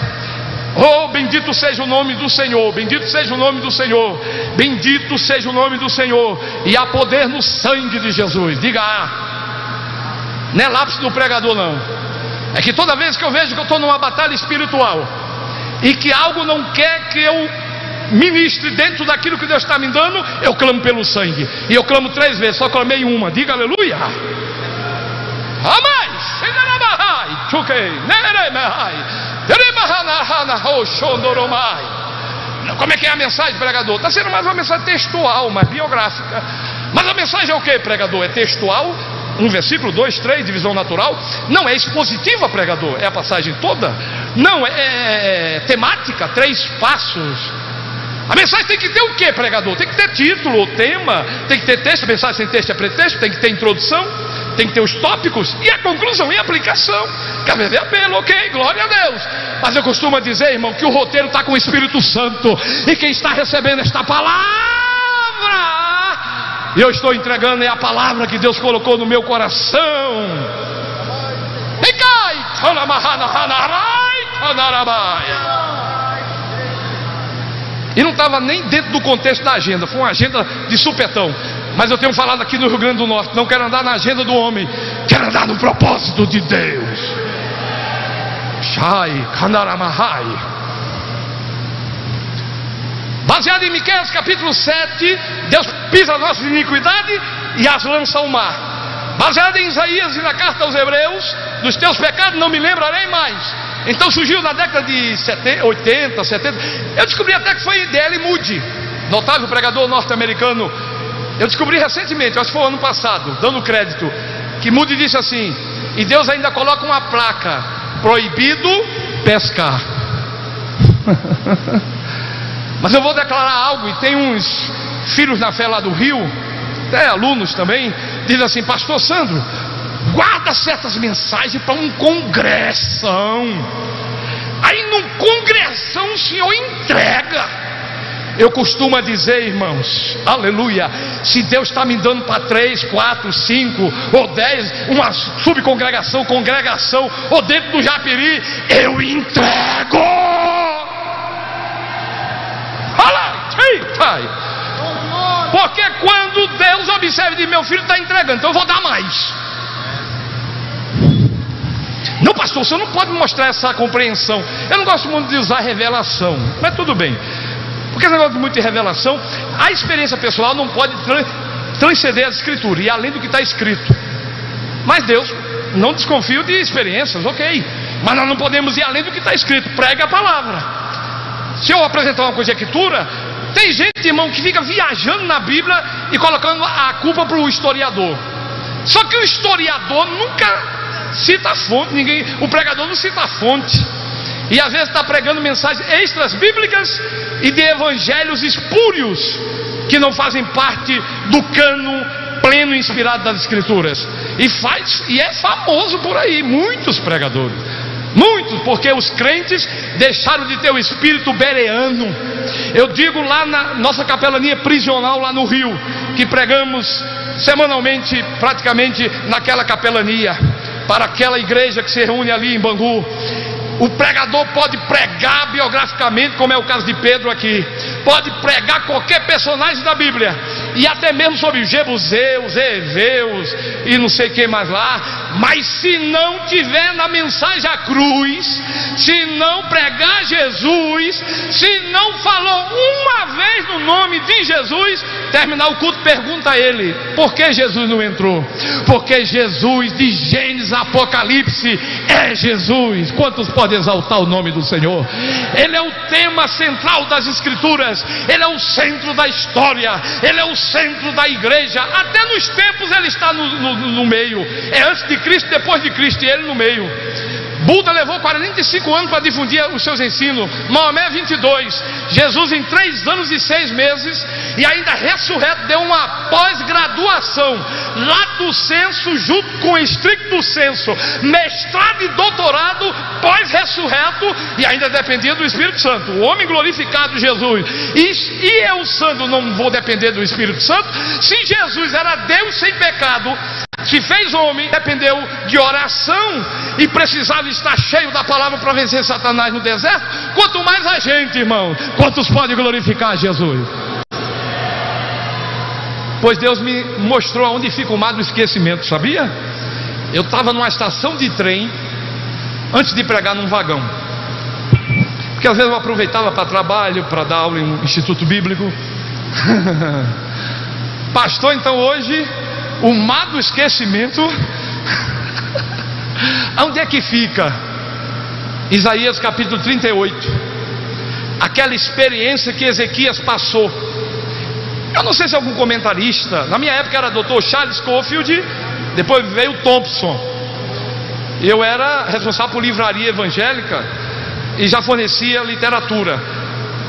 oh, bendito seja o nome do Senhor, bendito seja o nome do Senhor, bendito seja o nome do Senhor, e há poder no sangue de Jesus. Diga não é lápis do pregador não, é que toda vez que eu vejo que eu estou numa batalha espiritual e que algo não quer que eu ministre dentro daquilo que Deus está me dando, eu clamo pelo sangue, e eu clamo 3 vezes, só clamei uma, diga aleluia. Amém. Como é que é a mensagem, pregador? Está sendo mais uma mensagem textual, mais biográfica. Mas a mensagem é o que, pregador? É textual? 1 versículo, 2, 3, divisão natural? Não, é expositiva, pregador? É a passagem toda? Não, é temática, 3 passos. A mensagem tem que ter o que, pregador? Tem que ter título, tema, tem que ter texto. A mensagem sem texto é pretexto, tem que ter introdução, tem que ter os tópicos e a conclusão e a aplicação. Cabe ver apelo, ok, glória a Deus. Mas eu costumo dizer, irmão, que o roteiro está com o Espírito Santo, e quem está recebendo esta palavra, e eu estou entregando, é a palavra que Deus colocou no meu coração. E cai, e não estava nem dentro do contexto da agenda, foi uma agenda de supetão. Mas eu tenho falado aqui no Rio Grande do Norte, não quero andar na agenda do homem, quero andar no propósito de Deus. Shai, Kandaramahai. Baseado em Miqueias capítulo 7, Deus pisa a nossa iniquidade e as lança ao mar. Baseado em Isaías e na carta aos Hebreus, dos teus pecados não me lembrarei mais. Então surgiu na década de 80, 70. Eu descobri até que foi D.L. Moody, notável pregador norte-americano. Eu descobri recentemente, acho que foi ano passado, dando crédito, que Moody disse assim: e Deus ainda coloca uma placa: proibido pescar. Mas eu vou declarar algo, e tem uns filhos na fé lá do Rio, até alunos também, dizem assim: pastor Sandro, guarda certas mensagens para um congressão. Aí num congressão o senhor entrega. Eu costumo dizer, irmãos, aleluia, se Deus está me dando para 3, 4, 5 ou 10, uma subcongregação, congregação, ou dentro do Japeri, eu entrego. Porque quando Deus observa e diz, meu filho está entregando, então eu vou dar mais. Não, pastor, você não pode mostrar essa compreensão. Eu não gosto muito de usar revelação, mas tudo bem. Porque esse negócio muito de revelação, a experiência pessoal não pode transcender a escritura, e além do que está escrito. Mas Deus, não desconfio de experiências, ok. Mas nós não podemos ir além do que está escrito. Pregue a palavra. Se eu apresentar uma conjectura, tem gente, irmão, que fica viajando na Bíblia e colocando a culpa para o historiador. Só que o historiador nunca cita a fonte, o pregador não cita a fonte. E às vezes está pregando mensagens extras bíblicas e de evangelhos espúrios que não fazem parte do cano pleno e inspirado das escrituras. E é famoso por aí, muitos pregadores. Muitos, porque os crentes deixaram de ter o espírito bereano. Eu digo lá na nossa capelania prisional lá no Rio, que pregamos semanalmente, praticamente naquela capelania, para aquela igreja que se reúne ali em Bangu. O pregador pode pregar biograficamente, como é o caso de Pedro aqui, pode pregar qualquer personagem da Bíblia, e até mesmo sobre os Jebuseus, Eveus e não sei quem mais lá. Mas se não tiver na mensagem a cruz, se não pregar Jesus, se não falou uma vez no nome de Jesus, terminar o culto, pergunta a ele, por que Jesus não entrou? Porque Jesus de Gênesis a Apocalipse é Jesus. Quantos podem exaltar o nome do Senhor? Ele é o tema central das escrituras, ele é o centro da história, ele é o centro da igreja. Até nos tempos ele está no meio. É antes de Cristo, depois de Cristo, e ele no meio. Buda levou 45 anos para difundir os seus ensinos, Maomé 22, Jesus em 3 anos e 6 meses, e ainda ressurreto deu uma pós-graduação, lato sensu junto com estricto senso, mestrado e doutorado, pós-ressurreto, e ainda dependia do Espírito Santo. O homem glorificado Jesus. E eu, santo, não vou depender do Espírito Santo? Se Jesus era Deus sem pecado, se fez homem, dependeu de oração e precisava estar cheio da palavra para vencer Satanás no deserto, quanto mais a gente, irmão. Quantos podem glorificar Jesus? Pois Deus me mostrou aonde fica o mar do esquecimento, sabia? Eu estava numa estação de trem antes de pregar num vagão, porque às vezes eu aproveitava para trabalho, para dar aula em um instituto bíblico. Pastor, então hoje o mar do esquecimento, onde é que fica? Isaías capítulo 38, aquela experiência que Ezequias passou. Eu não sei se algum comentarista, na minha época era Dr. Charles Scofield, depois veio Thompson. Eu era responsável por livraria evangélica e já fornecia literatura.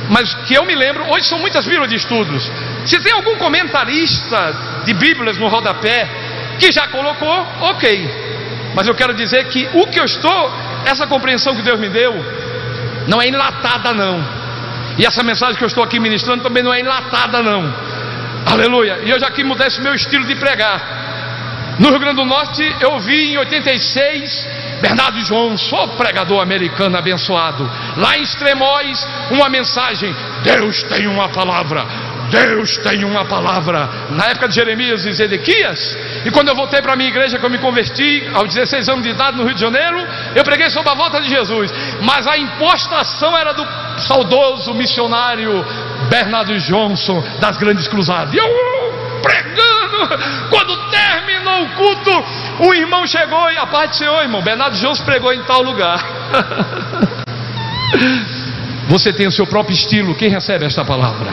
Mas que eu me lembro, hoje são muitas bíblias de estudos. Se tem algum comentarista de bíblias no rodapé que já colocou, ok. Mas eu quero dizer que o que eu estou, essa compreensão que Deus me deu, não é enlatada não. E essa mensagem que eu estou aqui ministrando também não é enlatada não. Aleluia. E eu já quis mudar esse meu estilo de pregar. No Rio Grande do Norte eu ouvi em 86 Bernardo Johnson, pregador americano abençoado, lá em Extremóis, uma mensagem: Deus tem uma palavra, Deus tem uma palavra, na época de Jeremias e Ezequias. E quando eu voltei para a minha igreja, que eu me converti aos 16 anos de idade no Rio de Janeiro, eu preguei sobre a volta de Jesus, mas a impostação era do saudoso missionário Bernardo Johnson, das grandes cruzadas. E eu pregando, quando terminou o culto, um irmão chegou e: a paz do Senhor, irmão, Bernardo Johnson pregou em tal lugar. Você tem o seu próprio estilo. Quem recebe esta palavra?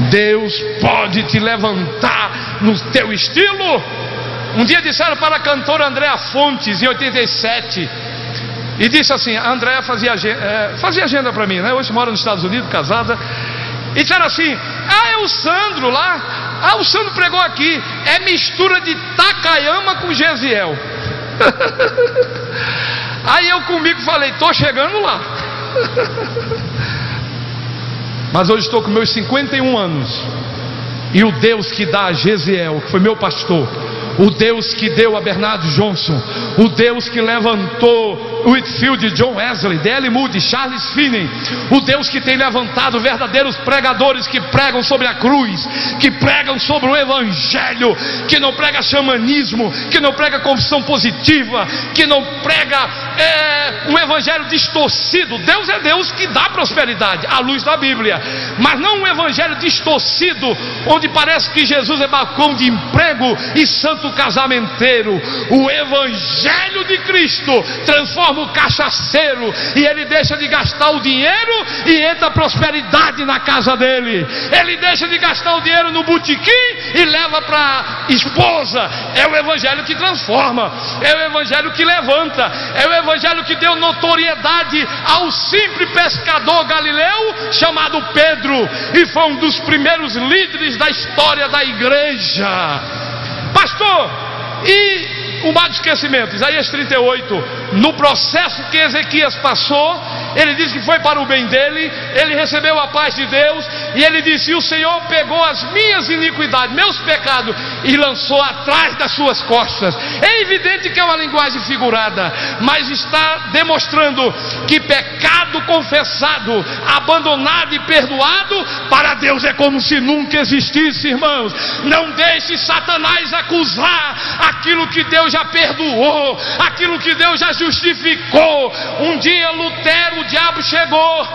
Deus pode te levantar no teu estilo. Um dia disseram para a cantora Andréa Fontes, em 87, e disse assim: a Andréa fazia agenda para mim, né? Hoje mora nos Estados Unidos, casada. E disseram assim: ah, é o Sandro lá. Ah, o Sandro pregou aqui. É mistura de Takayama com Gesiel. Aí eu comigo falei: estou chegando lá. Mas hoje estou com meus 51 anos. E o Deus que dá a Gesiel, que foi meu pastor, o Deus que deu a Bernardo Johnson, o Deus que levantou Whitfield, John Wesley, D.L. Moody, Charles Finney, o Deus que tem levantado verdadeiros pregadores que pregam sobre a cruz, que pregam sobre o Evangelho, que não prega xamanismo, que não prega confissão positiva, que não prega um Evangelho distorcido. Deus é Deus que dá prosperidade à luz da Bíblia, mas não um Evangelho distorcido, onde parece que Jesus é balcão de emprego e santo casamenteiro. O Evangelho de Cristo transforma o cachaceiro e ele deixa de gastar o dinheiro e entra a prosperidade na casa dele. Ele deixa de gastar o dinheiro no botequim e leva para a esposa. É o Evangelho que transforma, é o Evangelho que levanta, é o Evangelho que deu notoriedade ao simples pescador galileu chamado Pedro, e foi um dos primeiros líderes da história da igreja. Pastor, e o mar de esquecimento? Isaías 38, no processo que Ezequias passou, ele disse que foi para o bem dele, ele recebeu a paz de Deus, e ele disse: e o Senhor pegou as minhas iniquidades, meus pecados, e lançou atrás das suas costas. É evidente que é uma linguagem figurada, mas está demonstrando que pecado confessado, abandonado e perdoado, para Deus é como se nunca existisse, irmãos. Não deixe Satanás acusar aquilo que Deus já perdoou, aquilo que Deus já justificou. Um dia Lutero, o diabo chegou,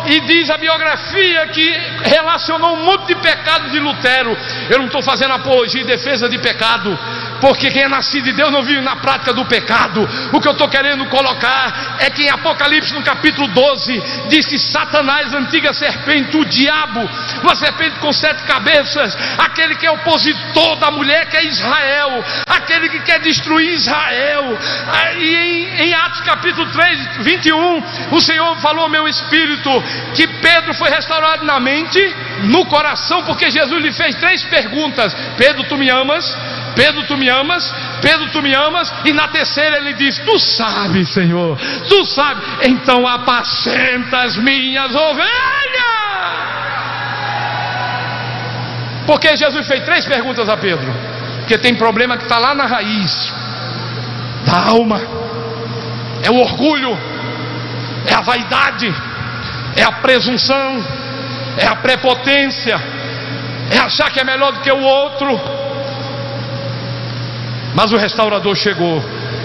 e diz a biografia que relacionou um monte de pecados de Lutero. Eu não estou fazendo apologia e defesa de pecado, porque quem é nascido de Deus não vive na prática do pecado. O que eu estou querendo colocar é que em Apocalipse, no capítulo 12, diz que Satanás, a antiga serpente, o diabo, uma serpente com 7 cabeças, aquele que é opositor da mulher, que é Israel, aquele que quer destruir Israel. E em Atos capítulo 3, 21, o Senhor falou ao meu espírito que Pedro foi restaurado na mente, no coração, porque Jesus lhe fez 3 perguntas: Pedro, tu me amas? Pedro, tu me amas? Pedro, tu me amas? E na terceira ele diz: tu sabes, Senhor, tu sabes, então apacenta as minhas ovelhas. Porque Jesus fez 3 perguntas a Pedro? Porque tem problema que está lá na raiz da alma. É o orgulho, é a vaidade, é a presunção, é a prepotência, é achar que é melhor do que o outro. Mas o restaurador chegou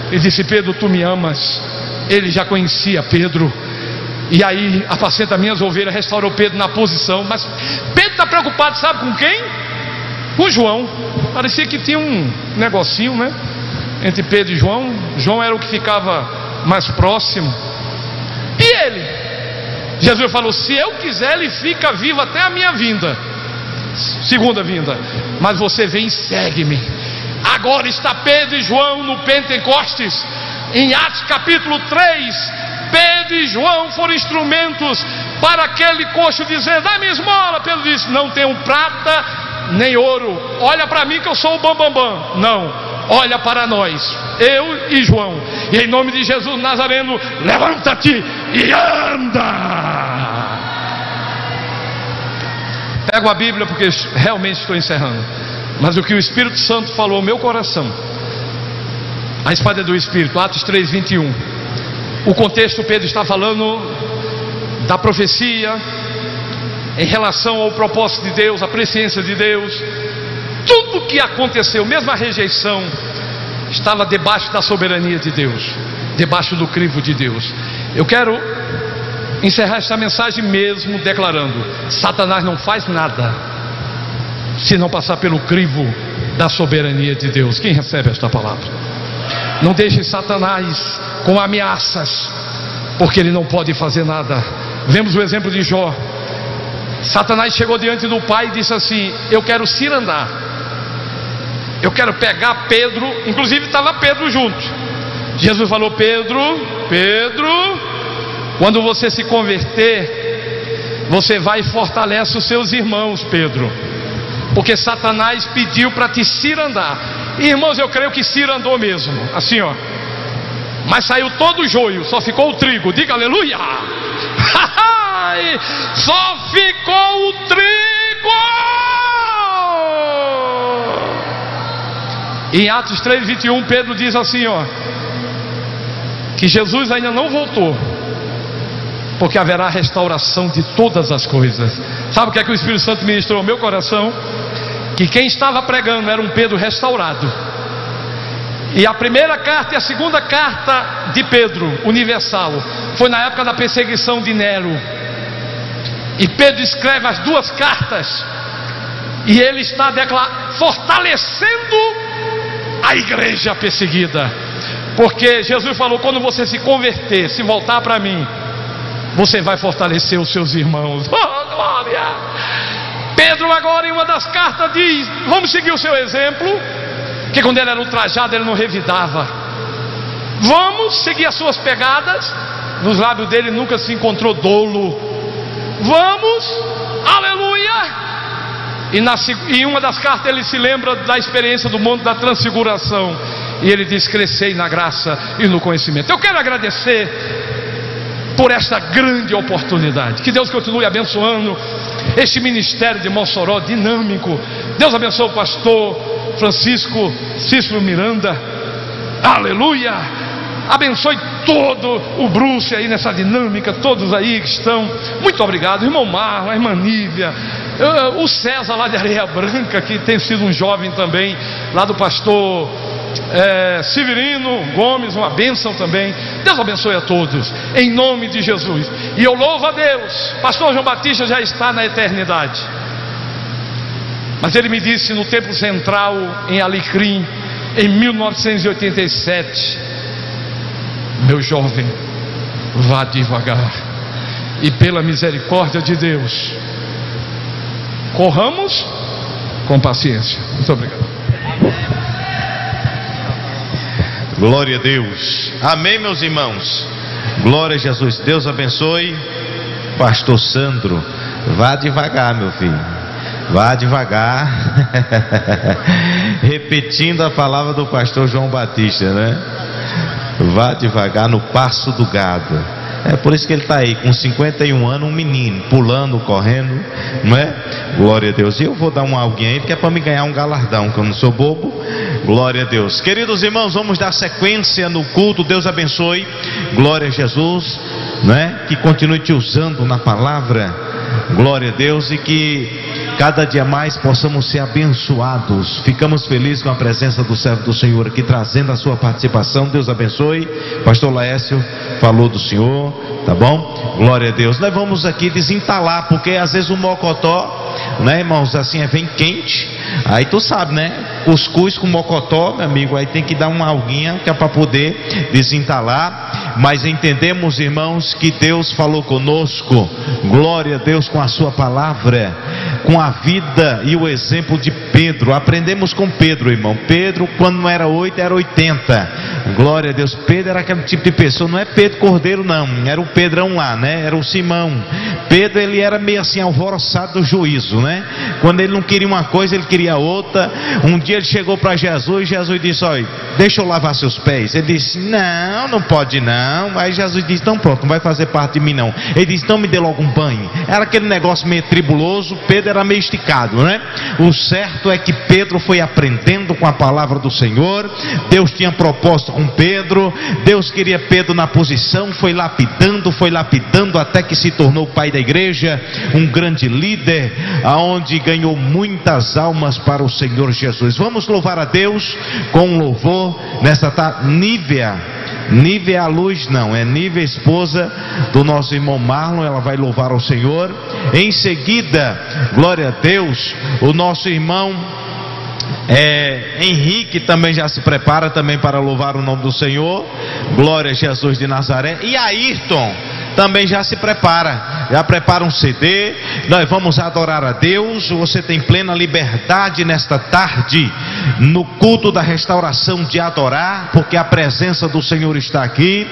e disse: Pedro, tu me amas? Ele já conhecia Pedro, e aí apacenta minhas ovelhas, restaurou Pedro na posição. Mas Pedro está preocupado, sabe com quem? Com João. Parecia que tinha um negocinho, né, entre Pedro e João. João era o que ficava mais próximo. E ele? Jesus falou: se eu quiser, ele fica vivo até a minha vinda, segunda vinda. Mas você vem e segue-me. Agora está Pedro e João no Pentecostes. Em Atos capítulo 3, Pedro e João foram instrumentos para aquele coxo dizer: dá-me esmola. Pedro disse: não tenho prata nem ouro, olha para mim que eu sou o bambambam. Não, olha para nós, eu e João, e em nome de Jesus Nazareno, levanta-te e anda. Pego a Bíblia porque realmente estou encerrando. Mas o que o Espírito Santo falou ao meu coração, a espada do Espírito, Atos 3, 21. O contexto, Pedro está falando da profecia em relação ao propósito de Deus, a presciência de Deus. Tudo que aconteceu, mesmo a rejeição, estava debaixo da soberania de Deus, debaixo do crivo de Deus. Eu quero encerrar esta mensagem mesmo declarando: Satanás não faz nada se não passar pelo crivo da soberania de Deus. Quem recebe esta palavra? Não deixe Satanás com ameaças, porque ele não pode fazer nada. Vemos o exemplo de Jó. Satanás chegou diante do pai e disse assim: eu quero cirandar, eu quero pegar Pedro. Inclusive estava Pedro junto. Jesus falou: Pedro, quando você se converter, você vai e fortalece os seus irmãos, Pedro, porque Satanás pediu para te cirandar. E, irmãos, eu creio que cirandou mesmo, assim ó, mas saiu todo o joio, só ficou o trigo. Diga aleluia. Pai, só ficou o trigo. Em Atos 3:21, Pedro diz assim, que Jesus ainda não voltou, porque haverá restauração de todas as coisas. Sabe o que é que o Espírito Santo ministrou ao meu coração? Que quem estava pregando era um Pedro restaurado. E a primeira carta e a segunda carta de Pedro, universal, foi na época da perseguição de Nero. E Pedro escreve as duas cartas, e ele está fortalecendo a igreja perseguida. Porque Jesus falou: quando você se converter, se voltar para mim, você vai fortalecer os seus irmãos. Oh, glória! Pedro agora em uma das cartas diz: vamos seguir o seu exemplo, que quando ele era ultrajado ele não revidava. Vamos seguir as suas pegadas. Nos lábios dele nunca se encontrou dolo. Vamos, aleluia! E em uma das cartas ele se lembra da experiência do Monte da Transfiguração, e ele diz: crescei na graça e no conhecimento. Eu quero agradecer por esta grande oportunidade. Que Deus continue abençoando este ministério de Mossoró dinâmico. Deus abençoe o pastor Francisco Cícero Miranda, aleluia. Abençoe todo o Bruce aí nessa dinâmica, todos aí que estão. Muito obrigado, irmão Marlon, a irmã Nívia, o César lá de Areia Branca, que tem sido um jovem também, lá do pastor Severino Gomes, uma bênção também. Deus abençoe a todos, em nome de Jesus. E eu louvo a Deus. Pastor João Batista já está na eternidade, mas ele me disse no Templo Central em Alecrim, em 1987: meu jovem, vá devagar, e pela misericórdia de Deus, corramos com paciência. Muito obrigado. Glória a Deus. Amém, meus irmãos. Glória a Jesus. Deus abençoe. Pastor Sandro, vá devagar, meu filho. Vá devagar. Repetindo a palavra do pastor João Batista, né? Vá devagar no passo do gado. É por isso que ele está aí com 51 anos, um menino, pulando, correndo, não é? Glória a Deus. E eu vou dar alguém aí, porque é para me ganhar um galardão, que eu não sou bobo. Glória a Deus. Queridos irmãos, vamos dar sequência no culto. Deus abençoe. Glória a Jesus, não é? Que continue te usando na palavra. Glória a Deus. E que cada dia mais possamos ser abençoados. Ficamos felizes com a presença do servo do Senhor aqui, trazendo a sua participação. Deus abençoe. Pastor Laércio falou do Senhor, tá bom? Glória a Deus. Nós vamos aqui desentalar, porque às vezes o mocotó, né, irmãos, assim vem quente. Aí tu sabe, né? Cuscuz com mocotó, meu amigo, aí tem que dar uma alguinha que é para poder desentalar. Mas entendemos, irmãos, que Deus falou conosco. Glória a Deus, com a sua palavra, com a vida e o exemplo de Pedro. Aprendemos com Pedro, irmão. Pedro, quando não era 8, era 80. Glória a Deus. Pedro era aquele tipo de pessoa, não é Pedro Cordeiro, não. Era o Pedrão lá, né? Era o Simão. Pedro, ele era meio assim alvoroçado do juízo, né? Quando ele não queria uma coisa, ele queria outra. Um dia ele chegou para Jesus, e Jesus disse: olha, deixa eu lavar seus pés. Ele disse: não pode não. Aí Jesus disse: então pronto, não vai fazer parte de mim não. Ele disse: então me dê logo um banho. Era aquele negócio meio tribuloso. Pedro era meio esticado, né? O certo é que Pedro foi aprendendo com a palavra do Senhor. Deus tinha propósito com Pedro. Deus queria Pedro na posição, foi lapidando até que se tornou pai da igreja, um grande líder, aonde ganhou muitas almas para o Senhor Jesus. Vamos louvar a Deus com um louvor nessa tarde. Nívia é a luz, não, é Nívia, esposa do nosso irmão Marlon, ela vai louvar ao Senhor. Em seguida, glória a Deus, o nosso irmão Henrique também já se prepara também para louvar o nome do Senhor. Glória a Jesus de Nazaré. E Ayrton também já se prepara, já prepara um CD. Nós vamos adorar a Deus. Você tem plena liberdade nesta tarde no culto da restauração de adorar, porque a presença do Senhor está aqui.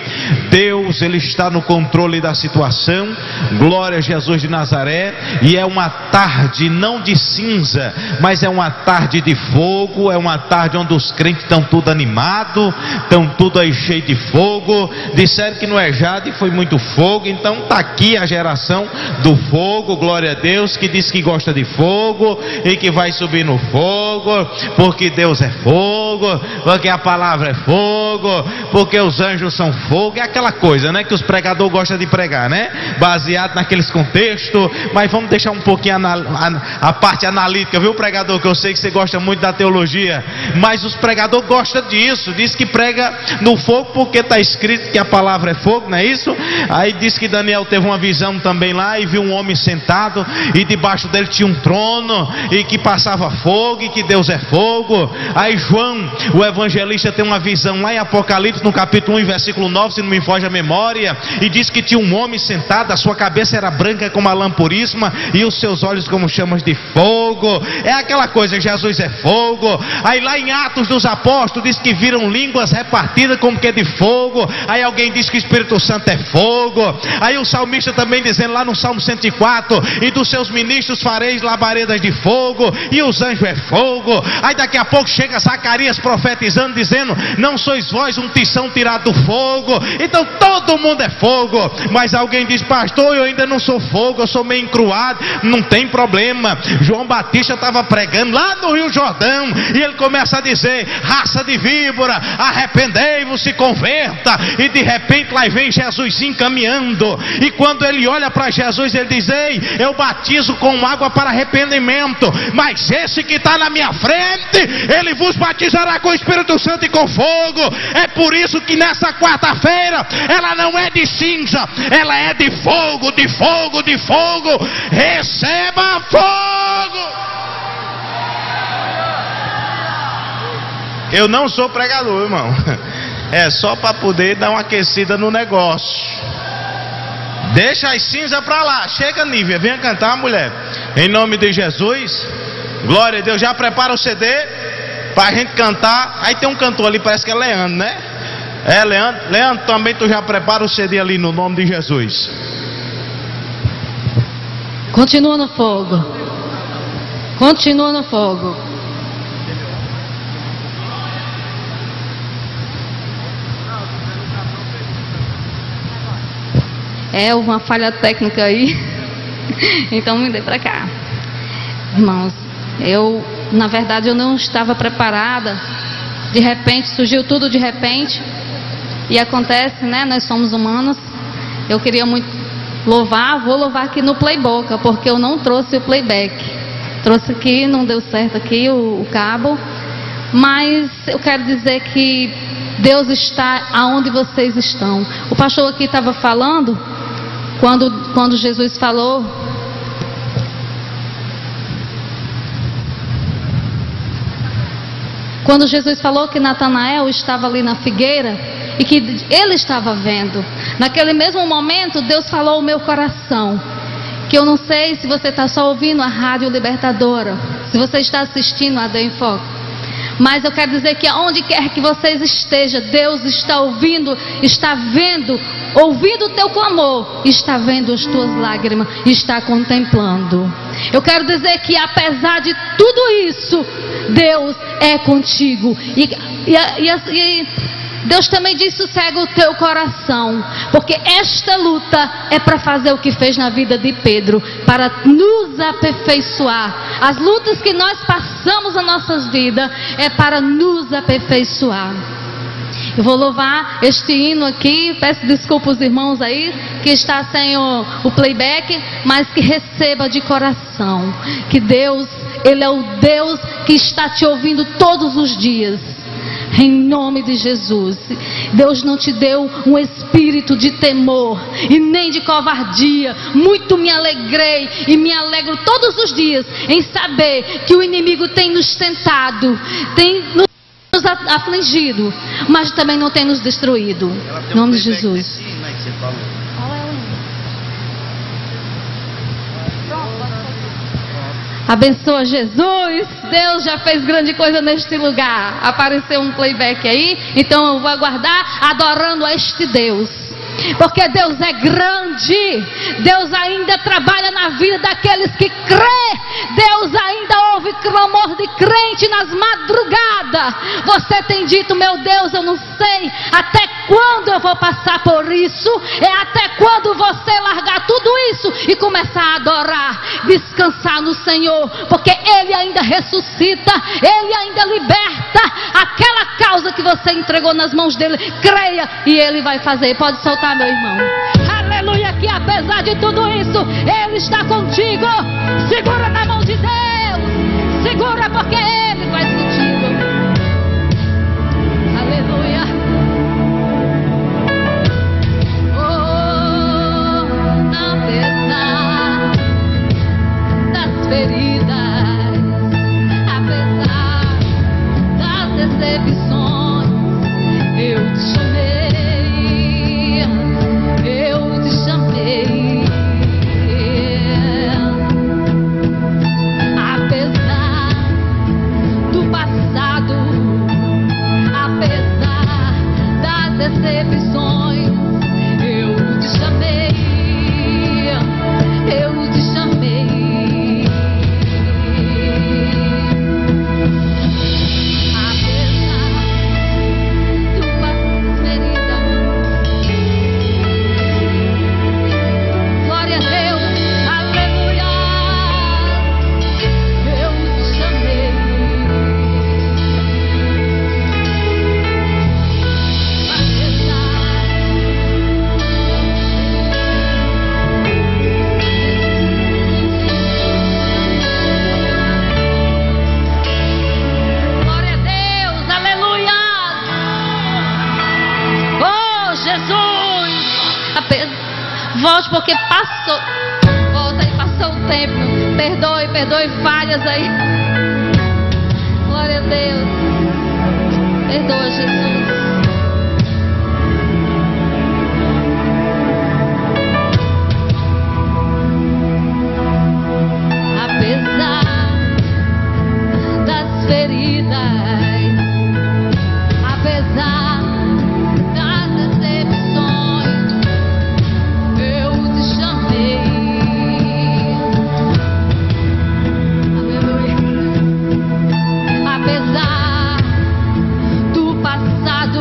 Deus, Ele está no controle da situação. Glória a Jesus de Nazaré. E é uma tarde não de cinza, mas é uma tarde de fogo. É uma tarde onde os crentes estão tudo animados, estão tudo aí cheio de fogo. Disseram que no Ejade foi muito fogo, então está aqui a geração do fogo. Glória a Deus, que diz que gosta de fogo e que vai subir no fogo, porque Deus é fogo, porque a palavra é fogo, porque os anjos são fogo. É aquela coisa, né, que os pregadores gostam de pregar, né, baseado naqueles contextos. Mas vamos deixar um pouquinho a parte analítica, viu, pregador, que eu sei que você gosta muito da teologia, mas os pregadores gostam disso. Diz que prega no fogo porque está escrito que a palavra é fogo, não é isso? Aí diz que Daniel teve uma visão também lá e viu um homem sentado e debaixo dele tinha um trono e que passava fogo e que Deus é fogo. Aí João, o evangelista, tem uma visão lá em Apocalipse, no capítulo 1, versículo 9, se não me foge a memória, e diz que tinha um homem sentado, a sua cabeça era branca como a lã puríssima e os seus olhos como chamas de fogo. É aquela coisa, Jesus é fogo. Aí lá em Atos dos Apóstolos diz que viram línguas repartidas como que de fogo. Aí alguém diz que o Espírito Santo é fogo. Aí o salmista também dizendo lá no Salmo 104, e dos seus ministros fareis labaredas de fogo, e os anjos é fogo. Aí daqui a pouco chega Zacarias profetizando, dizendo: não sois vós um tição tirado do fogo. Então todo mundo é fogo. Mas alguém diz: pastor, eu ainda não sou fogo, eu sou meio encruado. Não tem problema. João Batista estava pregando lá no Rio Jordão, e ele começa a dizer: raça de víbora, arrependei-vos, se converta. E de repente lá vem Jesus caminhando, e quando ele olha para Jesus, ele diz: ei, eu batizo com água para arrependimento, mas esse que está na minha frente, ele vos batizará com o Espírito Santo e com fogo. É por isso que nessa quarta-feira ela não é de cinza, ela é de fogo, de fogo, de fogo. Receba fogo. Eu não sou pregador, irmão, é só para poder dar uma aquecida no negócio. Deixa as cinzas para lá. Chega, Nívia, venha cantar, mulher, em nome de Jesus. Glória a Deus. Já prepara o CD para a gente cantar. Aí tem um cantor ali, parece que é Leandro, né? É, Leandro. Leandro, também tu já prepara o CD ali no nome de Jesus. Continua no fogo. Continua no fogo. É uma falha técnica aí. Então me dê para cá. Irmãos, na verdade eu não estava preparada. De repente, surgiu tudo de repente. E acontece, né? Nós somos humanos. Eu queria muito louvar, vou louvar aqui no Playboca, porque eu não trouxe o playback. Trouxe aqui, não deu certo aqui o cabo. Mas eu quero dizer que Deus está aonde vocês estão. O pastor aqui estava falando, quando Jesus falou, que Natanael estava ali na figueira e que ele estava vendo. Naquele mesmo momento, Deus falou ao meu coração, que eu não sei se você está só ouvindo a Rádio Libertadora, se você está assistindo a Deus em Foco, mas eu quero dizer que aonde quer que vocês estejam, Deus está ouvindo, está vendo, ouvindo o teu clamor, está vendo as tuas lágrimas, está contemplando. Eu quero dizer que apesar de tudo isso, Deus é contigo. E Deus também diz: sossega o teu coração, porque esta luta é para fazer o que fez na vida de Pedro, para nos aperfeiçoar. As lutas que nós passamos na nossas vidas é para nos aperfeiçoar. Eu vou louvar este hino aqui. Peço desculpa aos irmãos aí que está sem o playback, mas que receba de coração que Deus, Ele é o Deus que está te ouvindo todos os dias. Em nome de Jesus. Deus não te deu um espírito de temor e nem de covardia. Muito me alegrei e me alegro todos os dias em saber que o inimigo tem nos tentado, tem nos afligido, mas também não tem nos destruído. Em nome de Jesus. Abençoa Jesus. Deus já fez grande coisa neste lugar. Apareceu um playback aí, então eu vou aguardar adorando a este Deus. porque Deus é grande. Deus ainda trabalha na vida daqueles que crê. Deus ainda ouve clamor de crente nas madrugadas. Você tem dito: meu Deus, eu não sei até quando eu vou passar por isso. É até quando você largar tudo isso e começar a adorar, descansar no Senhor, porque Ele ainda ressuscita, Ele ainda liberta. Aquela causa que você entregou nas mãos dele, creia e Ele vai fazer. Pode soltar, meu irmão. Aleluia, que apesar de tudo isso, Ele está contigo. Segura na mão de Deus, segura, porque Ele vai contigo. Aleluia. Oh, apesar das feridas, apesar das decepções, eu te chamei, eu te chamei. Apesar do passado, apesar das decepções, eu te chamei, eu te chamei. Apesar do passado, ferida. Glória a Deus, aleluia. Eu te chamei. Glória a Deus, aleluia. Oh, Jesus. Volte, porque passou. Volta aí, passou o tempo. Perdoe falhas aí. Glória a Deus. Perdoa, Jesus. Apesar das feridas, apesar das decepções, eu te chamei. Aleluia. Apesar do passado,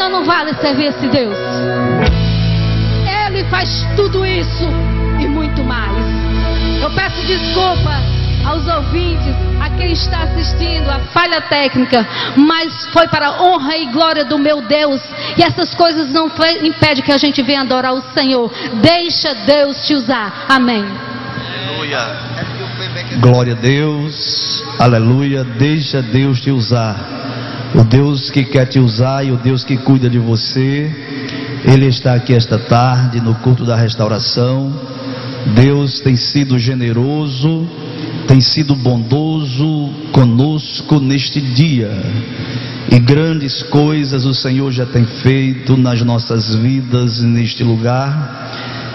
pena ou não vale servir esse Deus? Ele faz tudo isso e muito mais. Eu peço desculpa aos ouvintes, a quem está assistindo, a falha técnica, mas foi para a honra e glória do meu Deus, e essas coisas não impedem que a gente venha adorar o Senhor. Deixa Deus te usar. Amém. Aleluia. Glória a Deus, aleluia. Deixa Deus te usar. O Deus que quer te usar e o Deus que cuida de você, Ele está aqui esta tarde no culto da restauração. Deus tem sido generoso, tem sido bondoso conosco neste dia, e grandes coisas o Senhor já tem feito nas nossas vidas neste lugar.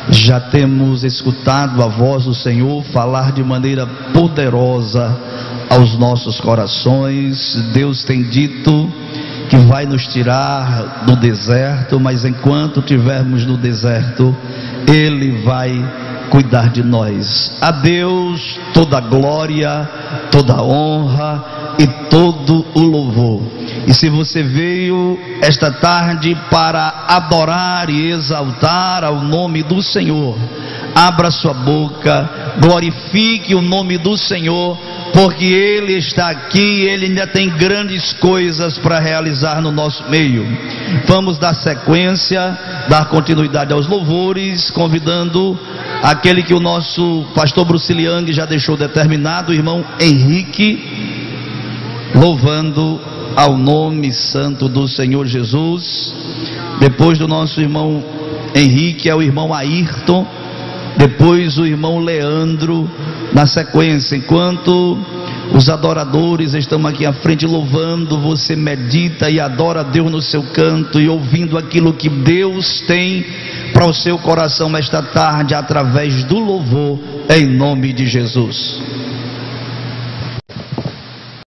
Já temos escutado a voz do Senhor falar de maneira poderosa aos nossos corações. Deus tem dito que vai nos tirar do deserto, mas enquanto estivermos no deserto, Ele vai cuidar de nós. A Deus toda a glória, toda a honra e todo o louvor. E se você veio esta tarde para adorar e exaltar ao nome do Senhor, abra sua boca, glorifique o nome do Senhor, porque Ele está aqui, Ele ainda tem grandes coisas para realizar no nosso meio. Vamos dar sequência, dar continuidade aos louvores, convidando aquele que o nosso pastor Bruce Liang já deixou determinado, o irmão Henrique, louvando ao nome santo do Senhor Jesus. Depois do nosso irmão Henrique é o irmão Ayrton, depois o irmão Leandro, na sequência. Enquanto os adoradores estão aqui à frente louvando, você medita e adora a Deus no seu canto e ouvindo aquilo que Deus tem para o seu coração esta tarde através do louvor, em nome de Jesus.